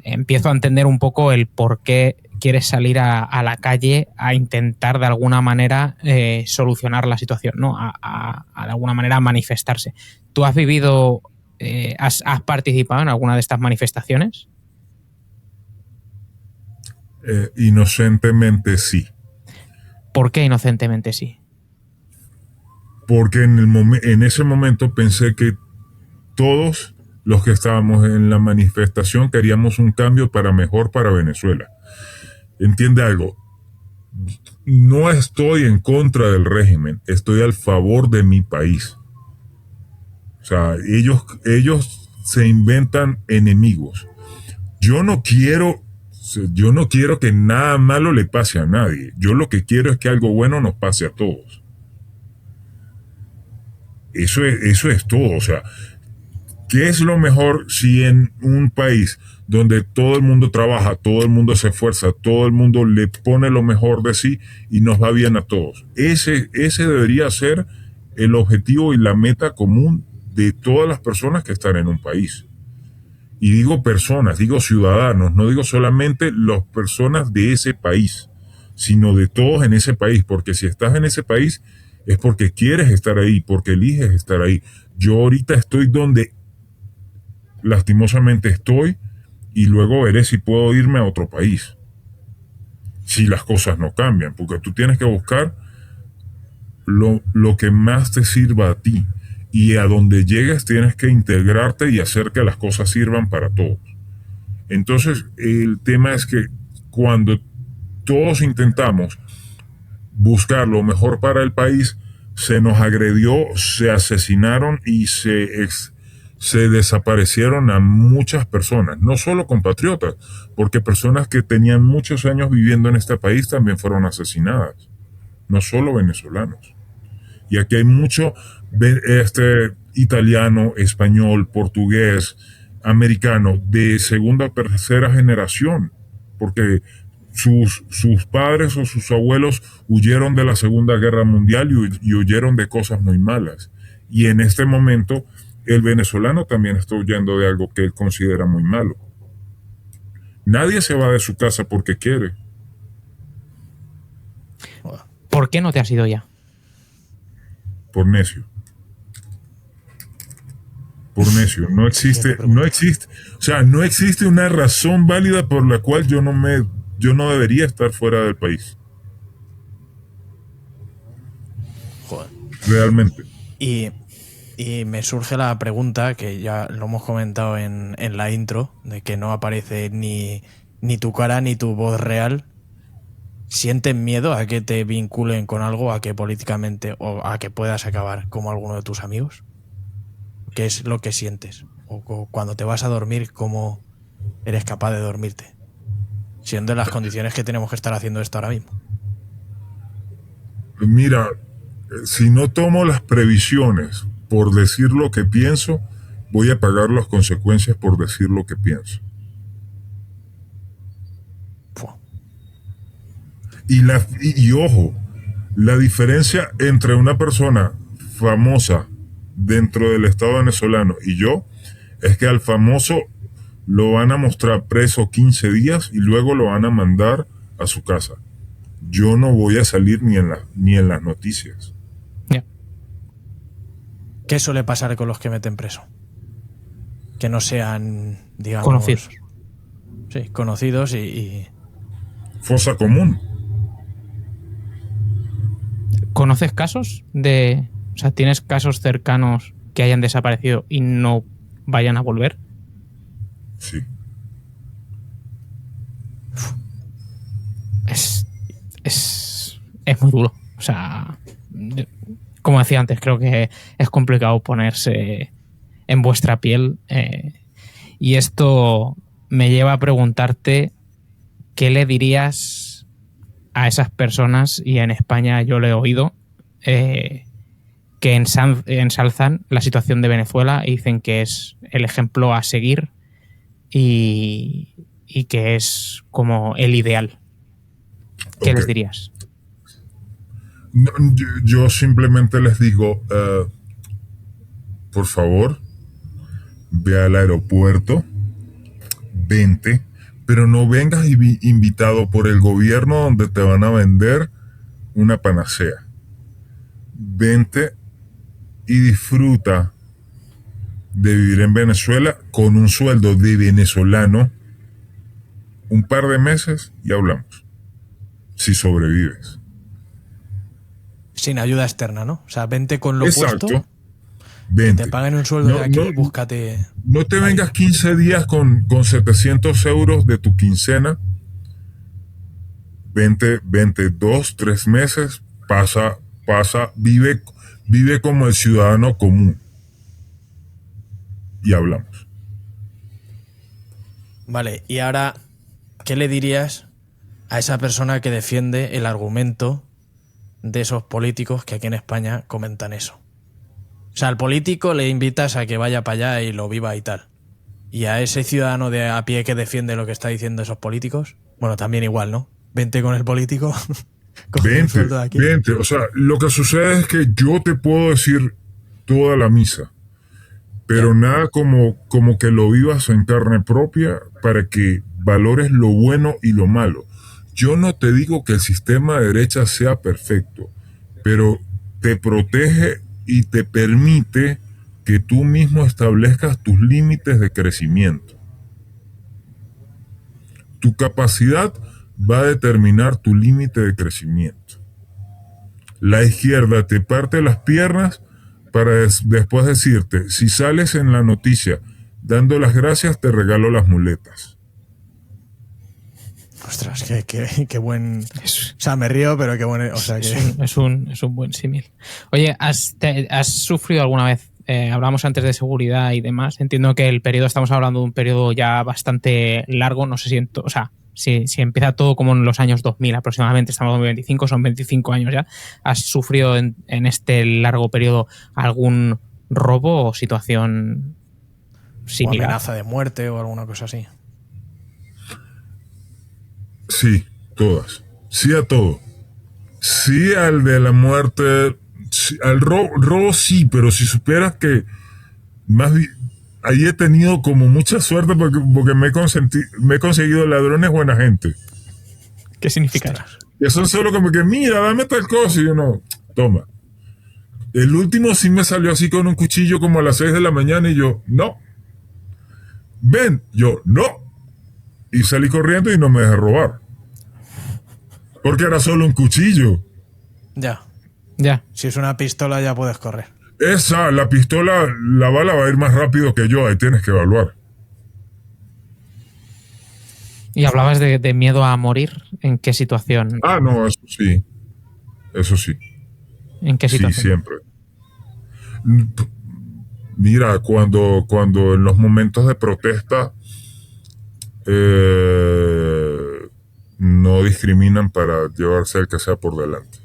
S1: empiezo a entender un poco el por qué quieres salir a la calle a intentar de alguna manera solucionar la situación, ¿no? A de alguna manera manifestarse. ¿Tú has vivido, has participado en alguna de estas manifestaciones?
S2: Inocentemente sí.
S1: ¿Por qué inocentemente sí?
S2: Porque en ese momento pensé que todos los que estábamos en la manifestación queríamos un cambio para mejor para Venezuela. Entiende algo, no estoy en contra del régimen, estoy al favor de mi país. O sea, ellos se inventan enemigos. Yo no quiero que nada malo le pase a nadie. Yo lo que quiero es que algo bueno nos pase a todos. Eso es todo. O sea, ¿qué es lo mejor si en un país donde todo el mundo trabaja, todo el mundo se esfuerza, todo el mundo le pone lo mejor de sí y nos va bien a todos? Ese debería ser el objetivo y la meta común de todas las personas que están en un país. Y digo personas, digo ciudadanos, no digo solamente las personas de ese país, sino de todos en ese país, porque si estás en ese país es porque quieres estar ahí, porque eliges estar ahí. Yo ahorita estoy donde lastimosamente estoy y luego veré si puedo irme a otro país. Si las cosas no cambian, porque tú tienes que buscar lo que más te sirva a ti. Y a donde llegues tienes que integrarte y hacer que las cosas sirvan para todos. Entonces, el tema es que cuando todos intentamos buscar lo mejor para el país, se nos agredió, se asesinaron y se desaparecieron a muchas personas, no solo compatriotas, porque personas que tenían muchos años viviendo en este país también fueron asesinadas, no solo venezolanos. Y aquí hay mucho italiano, español, portugués, americano de segunda o tercera generación, porque sus padres o sus abuelos huyeron de la Segunda Guerra Mundial y huyeron de cosas muy malas. Y en este momento el venezolano también está huyendo de algo que él considera muy malo. Nadie se va de su casa porque quiere.
S1: ¿Por qué no te has ido ya?
S2: Por necio. Por necio. No existe, o sea, no existe una razón válida por la cual yo no debería estar fuera del país.
S3: Joder.
S2: Realmente.
S3: Y me surge la pregunta, que ya lo hemos comentado en la intro, de que no aparece ni tu cara ni tu voz real. ¿Sientes miedo a que te vinculen con algo, a que políticamente, o a que puedas acabar como alguno de tus amigos? ¿Qué es lo que sientes? O cuando te vas a dormir, ¿cómo eres capaz de dormirte? Siendo en las condiciones que tenemos que estar haciendo esto ahora mismo.
S2: Mira, si no tomo las previsiones por decir lo que pienso, voy a pagar las consecuencias por decir lo que pienso. Y ojo, la diferencia entre una persona famosa dentro del Estado venezolano y yo es que al famoso lo van a mostrar preso 15 días y luego lo van a mandar a su casa. Yo no voy a salir ni en las noticias.
S1: Yeah.
S3: ¿Qué suele pasar con los que meten preso? Que no sean, digamos...
S1: Conocidos.
S3: Sí, conocidos y...
S2: Fosa común.
S1: ¿Conoces casos de... O sea, ¿tienes casos cercanos que hayan desaparecido y no vayan a volver?
S2: Sí.
S1: Es muy duro. O sea, como decía antes, creo que es complicado ponerse en vuestra piel. Y esto me lleva a preguntarte qué le dirías a esas personas, y en España yo lo he oído, que ensalzan la situación de Venezuela y dicen que es el ejemplo a seguir y que es como el ideal. ¿Qué les dirías?
S2: No, yo simplemente les digo, por favor, ve al aeropuerto, vente, pero no vengas invitado por el gobierno donde te van a vender una panacea. Vente y disfruta de vivir en Venezuela con un sueldo de venezolano un par de meses y hablamos. Si sobrevives.
S3: Sin ayuda externa, ¿no? O sea, vente con lo
S2: Exacto.
S3: puesto.
S2: Vente.
S3: Te pagan un sueldo de aquí y búscate...
S2: No te vengas 15 días con 700 euros de tu quincena. Vente 2, 3 meses, pasa, vive como el ciudadano común. Y hablamos.
S3: Vale, y ahora, ¿qué le dirías a esa persona que defiende el argumento de esos políticos que aquí en España comentan eso? O sea, al político le invitas a que vaya para allá y lo viva y tal. Y a ese ciudadano de a pie que defiende lo que está diciendo esos políticos, bueno, también igual, ¿no? Vente con el político.
S2: Vente. O sea, lo que sucede es que yo te puedo decir toda la misa, pero nada como que lo vivas en carne propia para que valores lo bueno y lo malo. Yo no te digo que el sistema de derecha sea perfecto, pero te protege y te permite que tú mismo establezcas tus límites de crecimiento. Tu capacidad va a determinar tu límite de crecimiento. La izquierda te parte las piernas para después decirte, si sales en la noticia dando las gracias, te regalo las muletas.
S3: Ostras, qué buen... O sea, me río, pero qué buen... O sea,
S1: es un buen símil. Oye, ¿has sufrido alguna vez? Hablamos antes de seguridad y demás. Entiendo que el periodo, estamos hablando de un periodo ya bastante largo. No sé si empieza todo como en los años 2000 aproximadamente, estamos en 2025, son 25 años ya. ¿Has sufrido en este largo periodo algún robo o situación similar?
S3: O amenaza de muerte o alguna cosa así.
S2: Sí, todas. Sí a todo. Sí al de la muerte. Sí, al robo sí, pero si supieras que ahí he tenido como mucha suerte porque me he conseguido ladrones buena gente.
S1: ¿Qué significa eso?
S2: Que son solo como que, mira, dame tal cosa y yo no, toma. El último sí me salió así con un cuchillo como a las 6 de la mañana y yo, no. Ven, yo, no. Y salí corriendo y no me dejé robar. Porque era solo un cuchillo.
S3: Ya. Si es una pistola ya puedes correr.
S2: La pistola, la bala va a ir más rápido que yo, ahí tienes que evaluar.
S1: Y hablabas de miedo a morir, ¿en qué situación?
S2: No, eso sí. Eso sí.
S1: ¿En qué situación?
S2: Sí, siempre. Mira, cuando en los momentos de protesta no discriminan para llevarse al que sea por delante.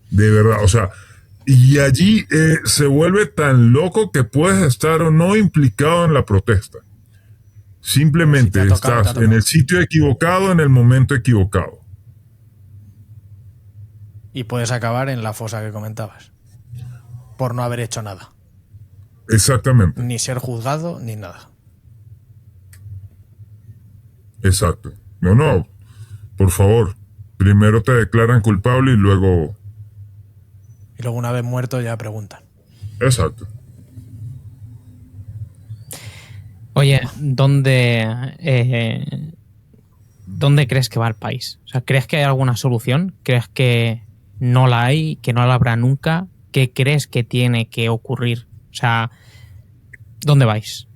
S2: De verdad, o sea, y allí se vuelve tan loco que puedes estar o no implicado en la protesta. Simplemente si estás en el sitio equivocado, en el momento equivocado.
S3: Y puedes acabar en la fosa que comentabas. Por no haber hecho nada.
S2: Exactamente.
S3: Ni ser juzgado, ni nada.
S2: Exacto. No. Por favor. Primero te declaran culpable y luego...
S3: Y luego una vez muerto ya preguntan.
S2: Exacto.
S1: Oye, ¿dónde crees que va el país? O sea, ¿crees que hay alguna solución? ¿Crees que no la hay, que no la habrá nunca? ¿Qué crees que tiene que ocurrir? O sea, ¿dónde vais?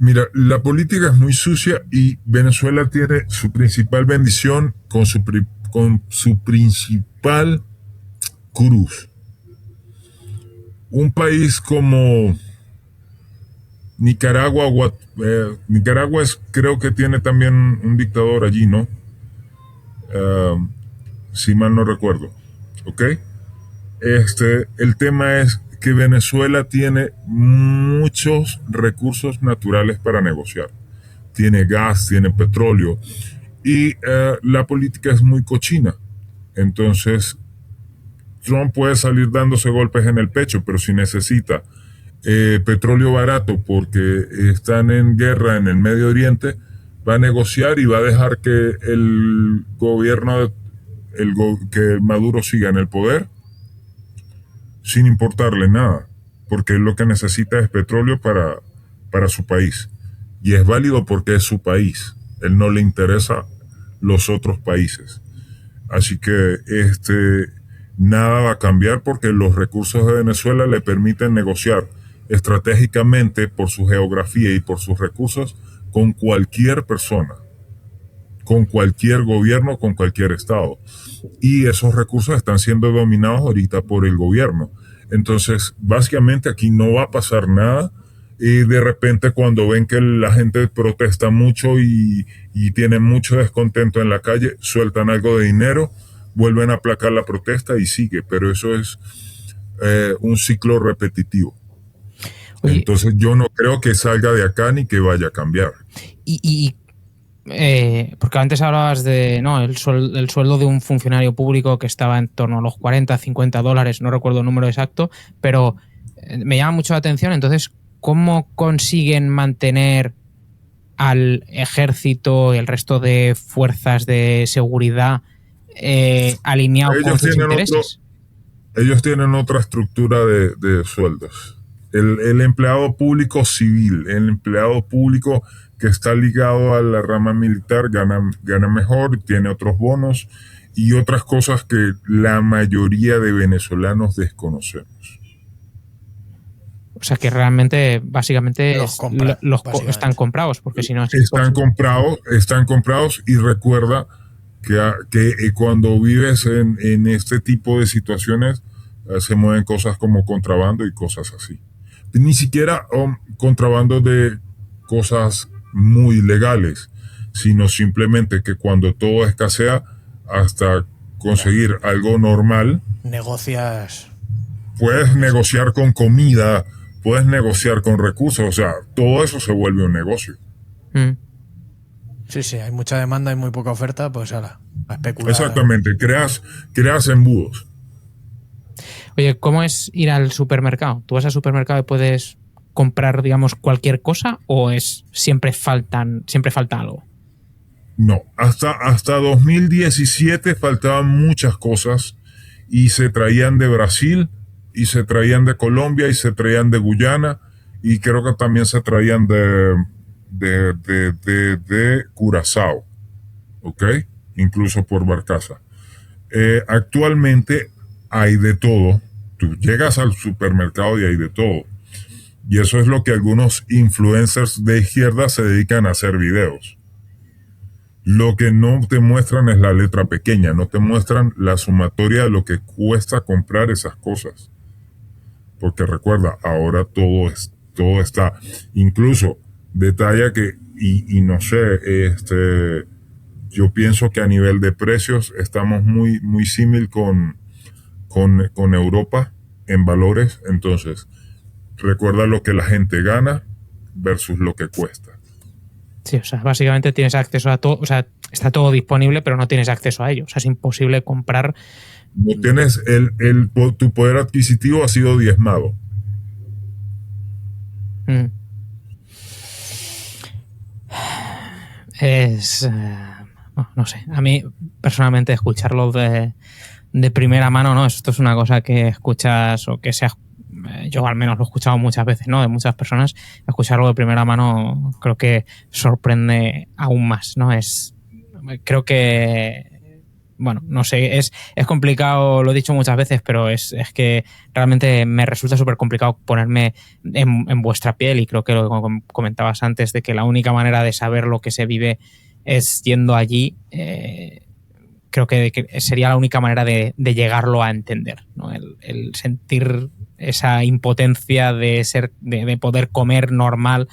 S2: Mira, la política es muy sucia y Venezuela tiene su principal bendición con su principal cruz. Un país como Nicaragua, Nicaragua creo que tiene también un dictador allí, ¿no? Si mal no recuerdo. ¿Ok? El tema es que Venezuela tiene muchos recursos naturales para negociar. Tiene gas, tiene petróleo y la política es muy cochina. Entonces, Trump puede salir dándose golpes en el pecho, pero si necesita petróleo barato porque están en guerra en el Medio Oriente, va a negociar y va a dejar que el gobierno, que Maduro siga en el poder sin importarle nada, porque él lo que necesita es petróleo para su país. Y es válido porque es su país. Él no le interesa los otros países. Así que nada va a cambiar porque los recursos de Venezuela le permiten negociar estratégicamente por su geografía y por sus recursos con cualquier persona, con cualquier gobierno, con cualquier estado. Y esos recursos están siendo dominados ahorita por el gobierno. Entonces, básicamente aquí no va a pasar nada. Y de repente cuando ven que la gente protesta mucho y tiene mucho descontento en la calle, sueltan algo de dinero, vuelven a aplacar la protesta y sigue. Pero eso es un ciclo repetitivo. Oye, entonces yo no creo que salga de acá ni que vaya a cambiar.
S1: Porque antes hablabas de el sueldo de un funcionario público que estaba en torno a los $40-50, no recuerdo el número exacto, pero me llama mucho la atención. Entonces, ¿cómo consiguen mantener al ejército y el resto de fuerzas de seguridad alineado con sus intereses.
S2: Ellos tienen otra estructura de sueldos. El empleado público civil, el empleado público que está ligado a la rama militar gana mejor, tiene otros bonos y otras cosas que la mayoría de venezolanos desconocemos.
S1: O sea que realmente, básicamente, están comprados, porque si no es
S2: están comprados y recuerda que cuando vives en este tipo de situaciones se mueven cosas como contrabando y cosas así. Ni siquiera contrabando de cosas muy legales, sino simplemente que cuando todo escasea, hasta conseguir algo normal,
S3: negocias.
S2: Puedes negociar con comida, puedes negociar con recursos, o sea, todo eso se vuelve un negocio.
S3: Sí, hay mucha demanda y muy poca oferta, pues a especular.
S2: Exactamente, creas embudos.
S1: Oye, ¿cómo es ir al supermercado? ¿Tú vas al supermercado y puedes comprar, digamos, cualquier cosa o siempre falta algo?
S2: No, hasta 2017 faltaban muchas cosas y se traían de Brasil y se traían de Colombia y se traían de Guyana y creo que también se traían de Curazao, ¿ok? Incluso por barcaza. Actualmente hay de todo. Tú llegas al supermercado y hay de todo. Y eso es lo que algunos influencers de izquierda se dedican a hacer videos. Lo que no te muestran es la letra pequeña, no te muestran la sumatoria de lo que cuesta comprar esas cosas. Porque recuerda, ahora todo está, incluso detalla que, y no sé, yo pienso que a nivel de precios estamos muy, muy símil con Europa en valores. Entonces, recuerda lo que la gente gana versus lo que cuesta.
S1: Sí, o sea, básicamente tienes acceso a todo, o sea, está todo disponible, pero no tienes acceso a ello. O sea, es imposible comprar.
S2: No tienes tu poder adquisitivo ha sido diezmado.
S1: No sé, a mí personalmente escucharlo de primera mano, ¿no? Esto es una cosa que escuchas o que yo al menos lo he escuchado muchas veces, ¿no? De muchas personas. Escucharlo de primera mano creo que sorprende aún más, ¿no? Creo que, bueno, no sé, es complicado, lo he dicho muchas veces, pero es que realmente me resulta súper complicado ponerme en vuestra piel, y creo que lo que comentabas antes de que la única manera de saber lo que se vive es yendo allí. Creo que sería la única manera de llegarlo a entender, ¿no? El sentir esa impotencia de poder comer normal,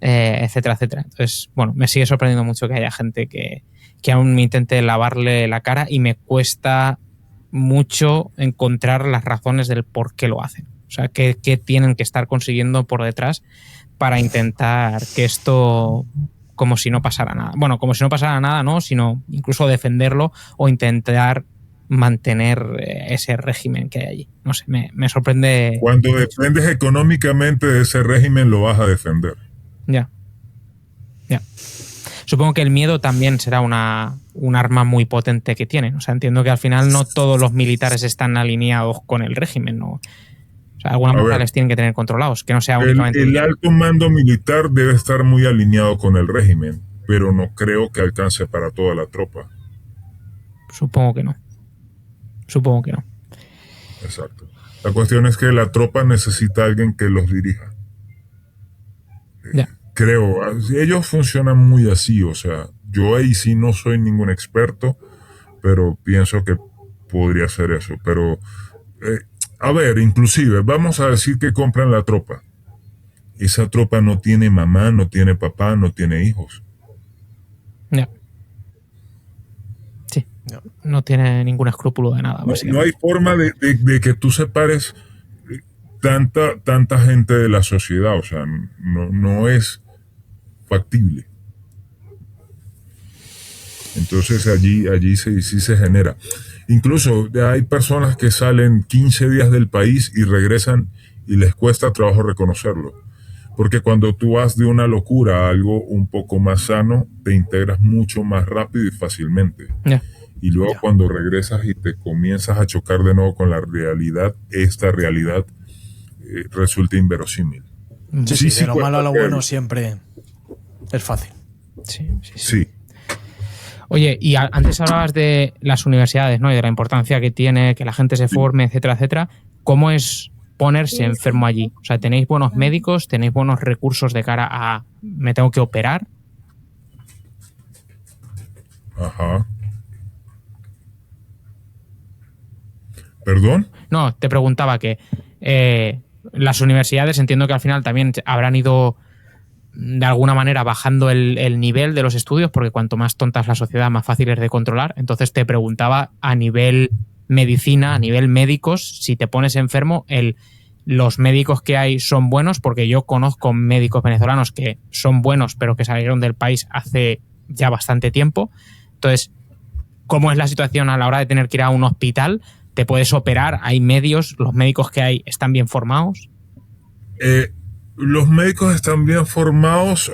S1: etcétera, etcétera. Entonces, bueno, me sigue sorprendiendo mucho que haya gente que aún me intente lavarle la cara, y me cuesta mucho encontrar las razones del por qué lo hacen. O sea, qué tienen que estar consiguiendo por detrás para intentar que esto, como si no pasara nada. Bueno, como si no pasara nada, no, sino incluso defenderlo o intentar mantener ese régimen que hay allí. No sé, me sorprende.
S2: Cuando dependes económicamente de ese régimen, lo vas a defender.
S1: Ya. Supongo que el miedo también será un arma muy potente que tienen. O sea, entiendo que al final no todos los militares están alineados con el régimen, ¿no? O sea, alguna manera les tienen que tener controlados, que no sea únicamente
S2: el alto mando militar debe estar muy alineado con el régimen, pero no creo que alcance para toda la tropa.
S1: Supongo que no.
S2: Exacto. La cuestión es que la tropa necesita a alguien que los dirija.
S1: Ya.
S2: Creo, ellos funcionan muy así, o sea, yo ahí sí no soy ningún experto, pero pienso que podría ser eso. Pero, a ver, inclusive, vamos a decir que compran la tropa. Esa tropa no tiene mamá, no tiene papá, no tiene hijos.
S1: Ya. Sí, no tiene ningún escrúpulo de nada.
S2: No hay forma de que tú separes tanta gente de la sociedad, o sea, no es factible. Entonces allí sí se genera. Incluso hay personas que salen 15 días del país y regresan y les cuesta trabajo reconocerlo. Porque cuando tú vas de una locura a algo un poco más sano, te integras mucho más rápido y fácilmente.
S1: Yeah.
S2: Y luego cuando regresas y te comienzas a chocar de nuevo con la realidad, esta realidad resulta inverosímil.
S3: Sí, de lo malo a lo bueno siempre es fácil.
S2: Sí.
S1: Oye, y antes hablabas de las universidades, ¿no? Y de la importancia que tiene que la gente se forme, etcétera, etcétera. ¿Cómo es ponerse enfermo allí? O sea, ¿tenéis buenos médicos? ¿Tenéis buenos recursos de cara a me tengo que operar?
S2: Ajá. ¿Perdón?
S1: No, te preguntaba que las universidades entiendo que al final también habrán ido de alguna manera bajando el nivel de los estudios, porque cuanto más tonta es la sociedad, más fácil es de controlar. Entonces te preguntaba a nivel medicina, a nivel médicos, si te pones enfermo, los médicos que hay son buenos, porque yo conozco médicos venezolanos que son buenos, pero que salieron del país hace ya bastante tiempo. Entonces, ¿cómo es la situación a la hora de tener que ir a un hospital? ¿Te puedes operar? ¿Hay medios? ¿Los médicos que hay están bien formados?
S2: Los médicos están bien formados,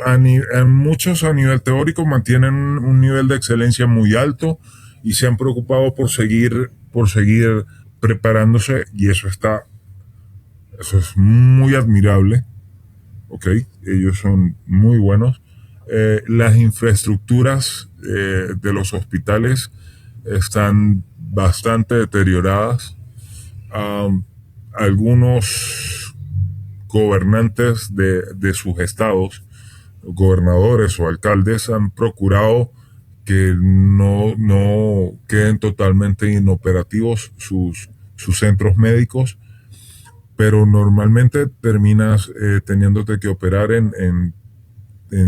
S2: muchos a nivel teórico mantienen un nivel de excelencia muy alto y se han preocupado por seguir preparándose, y eso es muy admirable. Ok, ellos son muy buenos. Las infraestructuras de los hospitales están bastante deterioradas. Algunos gobernantes de sus estados, gobernadores o alcaldes, han procurado que no queden totalmente inoperativos sus centros médicos, pero normalmente terminas teniéndote que operar en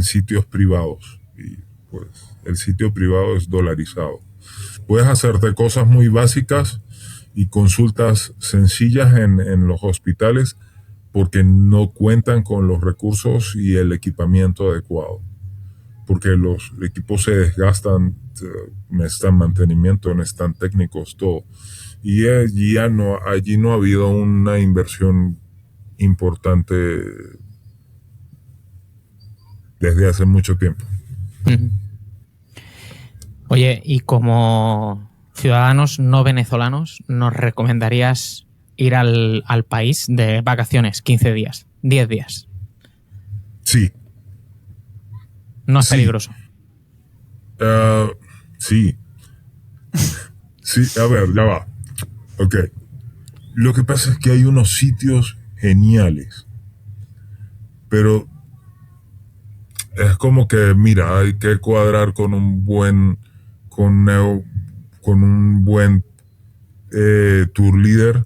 S2: sitios privados, y pues el sitio privado es dolarizado. Puedes hacerte cosas muy básicas y consultas sencillas en los hospitales porque no cuentan con los recursos y el equipamiento adecuado, porque los equipos se desgastan, necesitan mantenimiento, necesitan técnicos, todo. Y allí no ha habido una inversión importante desde hace mucho tiempo.
S1: Oye, y como ciudadanos no venezolanos, ¿nos recomendarías ir al país de vacaciones 15 días, 10 días?
S2: Sí.
S1: ¿No es peligroso?
S2: Sí. Sí, a ver, ya va. Ok. Lo que pasa es que hay unos sitios geniales, pero es como que, mira, hay que cuadrar con un buen tour leader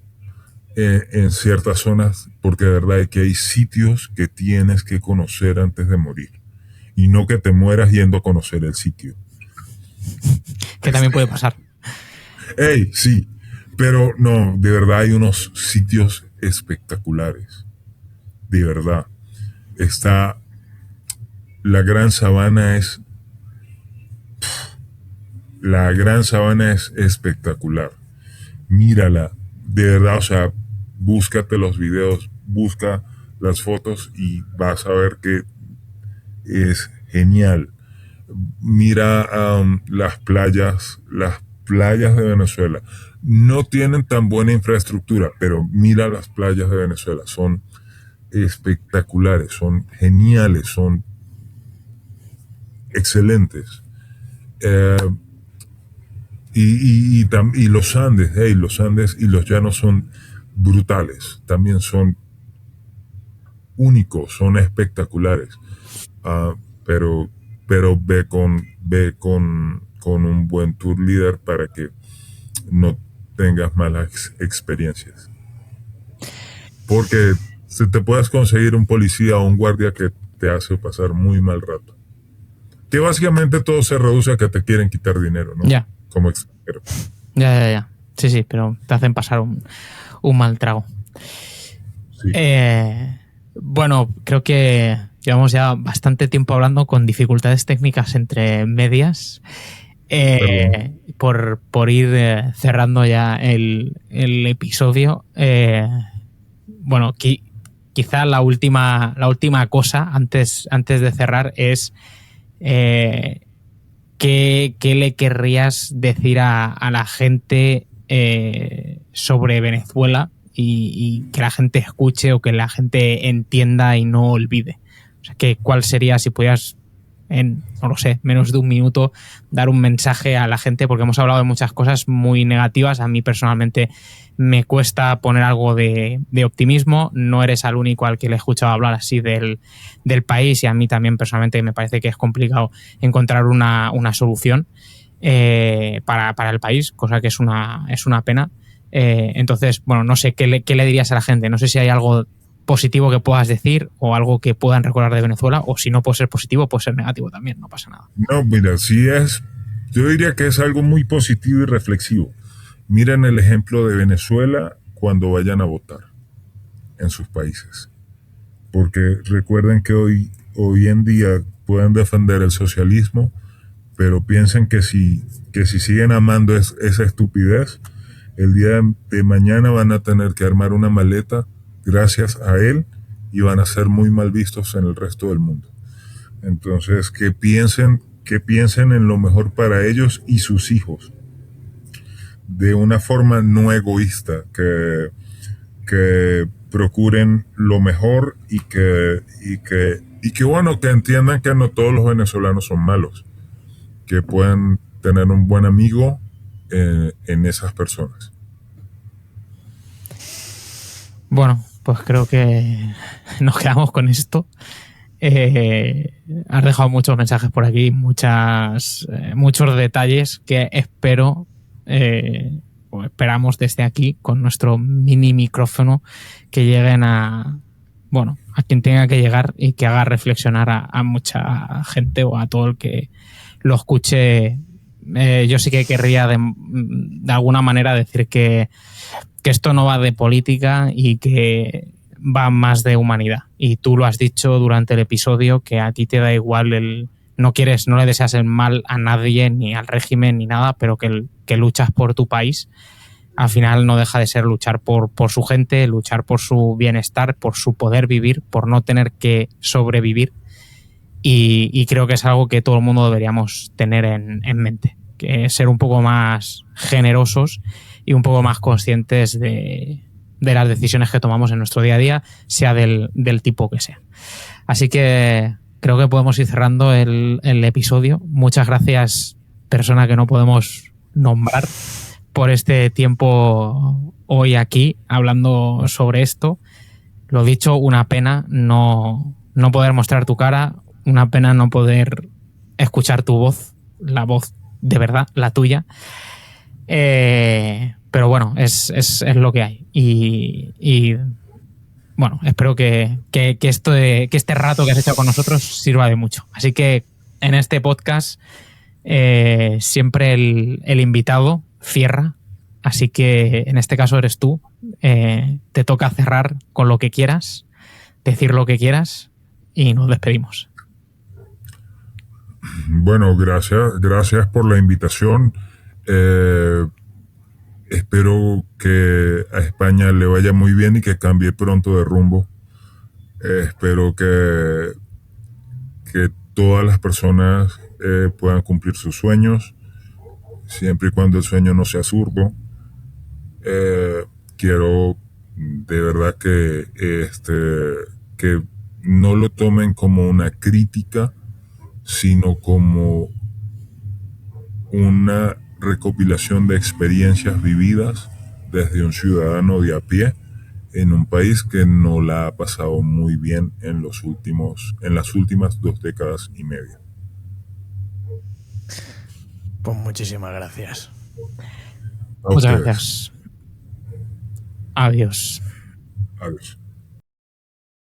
S2: en ciertas zonas, porque de verdad es que hay sitios que tienes que conocer antes de morir, y no que te mueras yendo a conocer el sitio.
S1: Que también puede pasar.
S2: Sí, pero no, de verdad hay unos sitios espectaculares. De verdad. La Gran Sabana es espectacular. Mírala, de verdad, o sea, búscate los videos, busca las fotos y vas a ver que es genial. Mira las playas de Venezuela. No tienen tan buena infraestructura, pero mira las playas de Venezuela. Son espectaculares, son geniales, son excelentes. Y los Andes, los Andes y los llanos son brutales, también son únicos, son espectaculares. Pero ve con un buen tour leader para que no tengas malas experiencias. Porque si te puedes conseguir un policía o un guardia que te hace pasar muy mal rato. Que básicamente todo se reduce a que te quieren quitar dinero, ¿no?
S1: Ya.
S2: Como extranjero.
S1: Ya. Sí, pero te hacen pasar un mal trago.
S2: Sí.
S1: Bueno, creo que llevamos ya bastante tiempo hablando con dificultades técnicas entre medias. Por ir cerrando ya el episodio. Bueno, quizá la última cosa antes de cerrar es ¿qué ¿qué le querrías decir a la gente sobre Venezuela y que la gente escuche o que la gente entienda y no olvide? O sea, ¿cuál sería, si pudieras en, no lo sé, menos de un minuto, dar un mensaje a la gente? Porque hemos hablado de muchas cosas muy negativas. A mí personalmente me cuesta poner algo de optimismo. No eres el único al que le he escuchado hablar así del país, y a mí también personalmente me parece que es complicado encontrar una solución para el país, cosa que es una pena. Entonces, bueno, no sé, ¿qué le dirías a la gente? No sé si hay algo positivo que puedas decir o algo que puedan recordar de Venezuela, o si no puede ser positivo, puede ser negativo también, no pasa nada.
S2: No, mira, yo diría que es algo muy positivo y reflexivo. Miren el ejemplo de Venezuela cuando vayan a votar en sus países. Porque recuerden que hoy en día pueden defender el socialismo, pero piensen que si siguen amando esa estupidez, el día de mañana van a tener que armar una maleta gracias a él y van a ser muy mal vistos en el resto del mundo. Entonces, que piensen en lo mejor para ellos y sus hijos, de una forma no egoísta, que procuren lo mejor y que bueno, que entiendan que no todos los venezolanos son malos, que puedan tener un buen amigo en esas personas.
S1: Bueno, pues creo que nos quedamos con esto. Has dejado muchos mensajes por aquí, muchos detalles que espero, o esperamos desde aquí, con nuestro mini micrófono, que lleguen a quien tenga que llegar y que haga reflexionar a mucha gente o a todo el que lo escuche. Yo sí que querría de alguna manera decir que esto no va de política y que va más de humanidad. Y tú lo has dicho durante el episodio, que a ti te da igual no le deseas el mal a nadie, ni al régimen, ni nada, pero que luchas por tu país. Al final no deja de ser luchar por su gente, luchar por su bienestar, por su poder vivir, por no tener que sobrevivir. Y creo que es algo que todo el mundo deberíamos tener en mente, que es ser un poco más generosos y un poco más conscientes de las decisiones que tomamos en nuestro día a día, sea del tipo que sea. Así que creo que podemos ir cerrando el episodio. Muchas gracias, persona que no podemos nombrar, por este tiempo hoy aquí hablando sobre esto. Lo dicho, una pena no poder mostrar tu cara, una pena no poder escuchar tu voz, la voz de verdad, la tuya. Pero bueno, es lo que hay. Y bueno, espero que este rato que has hecho con nosotros sirva de mucho. Así que en este podcast siempre el invitado cierra. Así que en este caso eres tú. Te toca cerrar con lo que quieras, decir lo que quieras y nos despedimos.
S2: Bueno, gracias por la invitación. Espero que a España le vaya muy bien y que cambie pronto de rumbo. Espero que todas las personas puedan cumplir sus sueños, siempre y cuando el sueño no sea zurdo. Quiero de verdad que no lo tomen como una crítica, sino como una recopilación de experiencias vividas desde un ciudadano de a pie en un país que no la ha pasado muy bien en las últimas 2 décadas y media.
S3: Pues muchísimas gracias.
S1: Muchas gracias. Adiós.
S2: Adiós.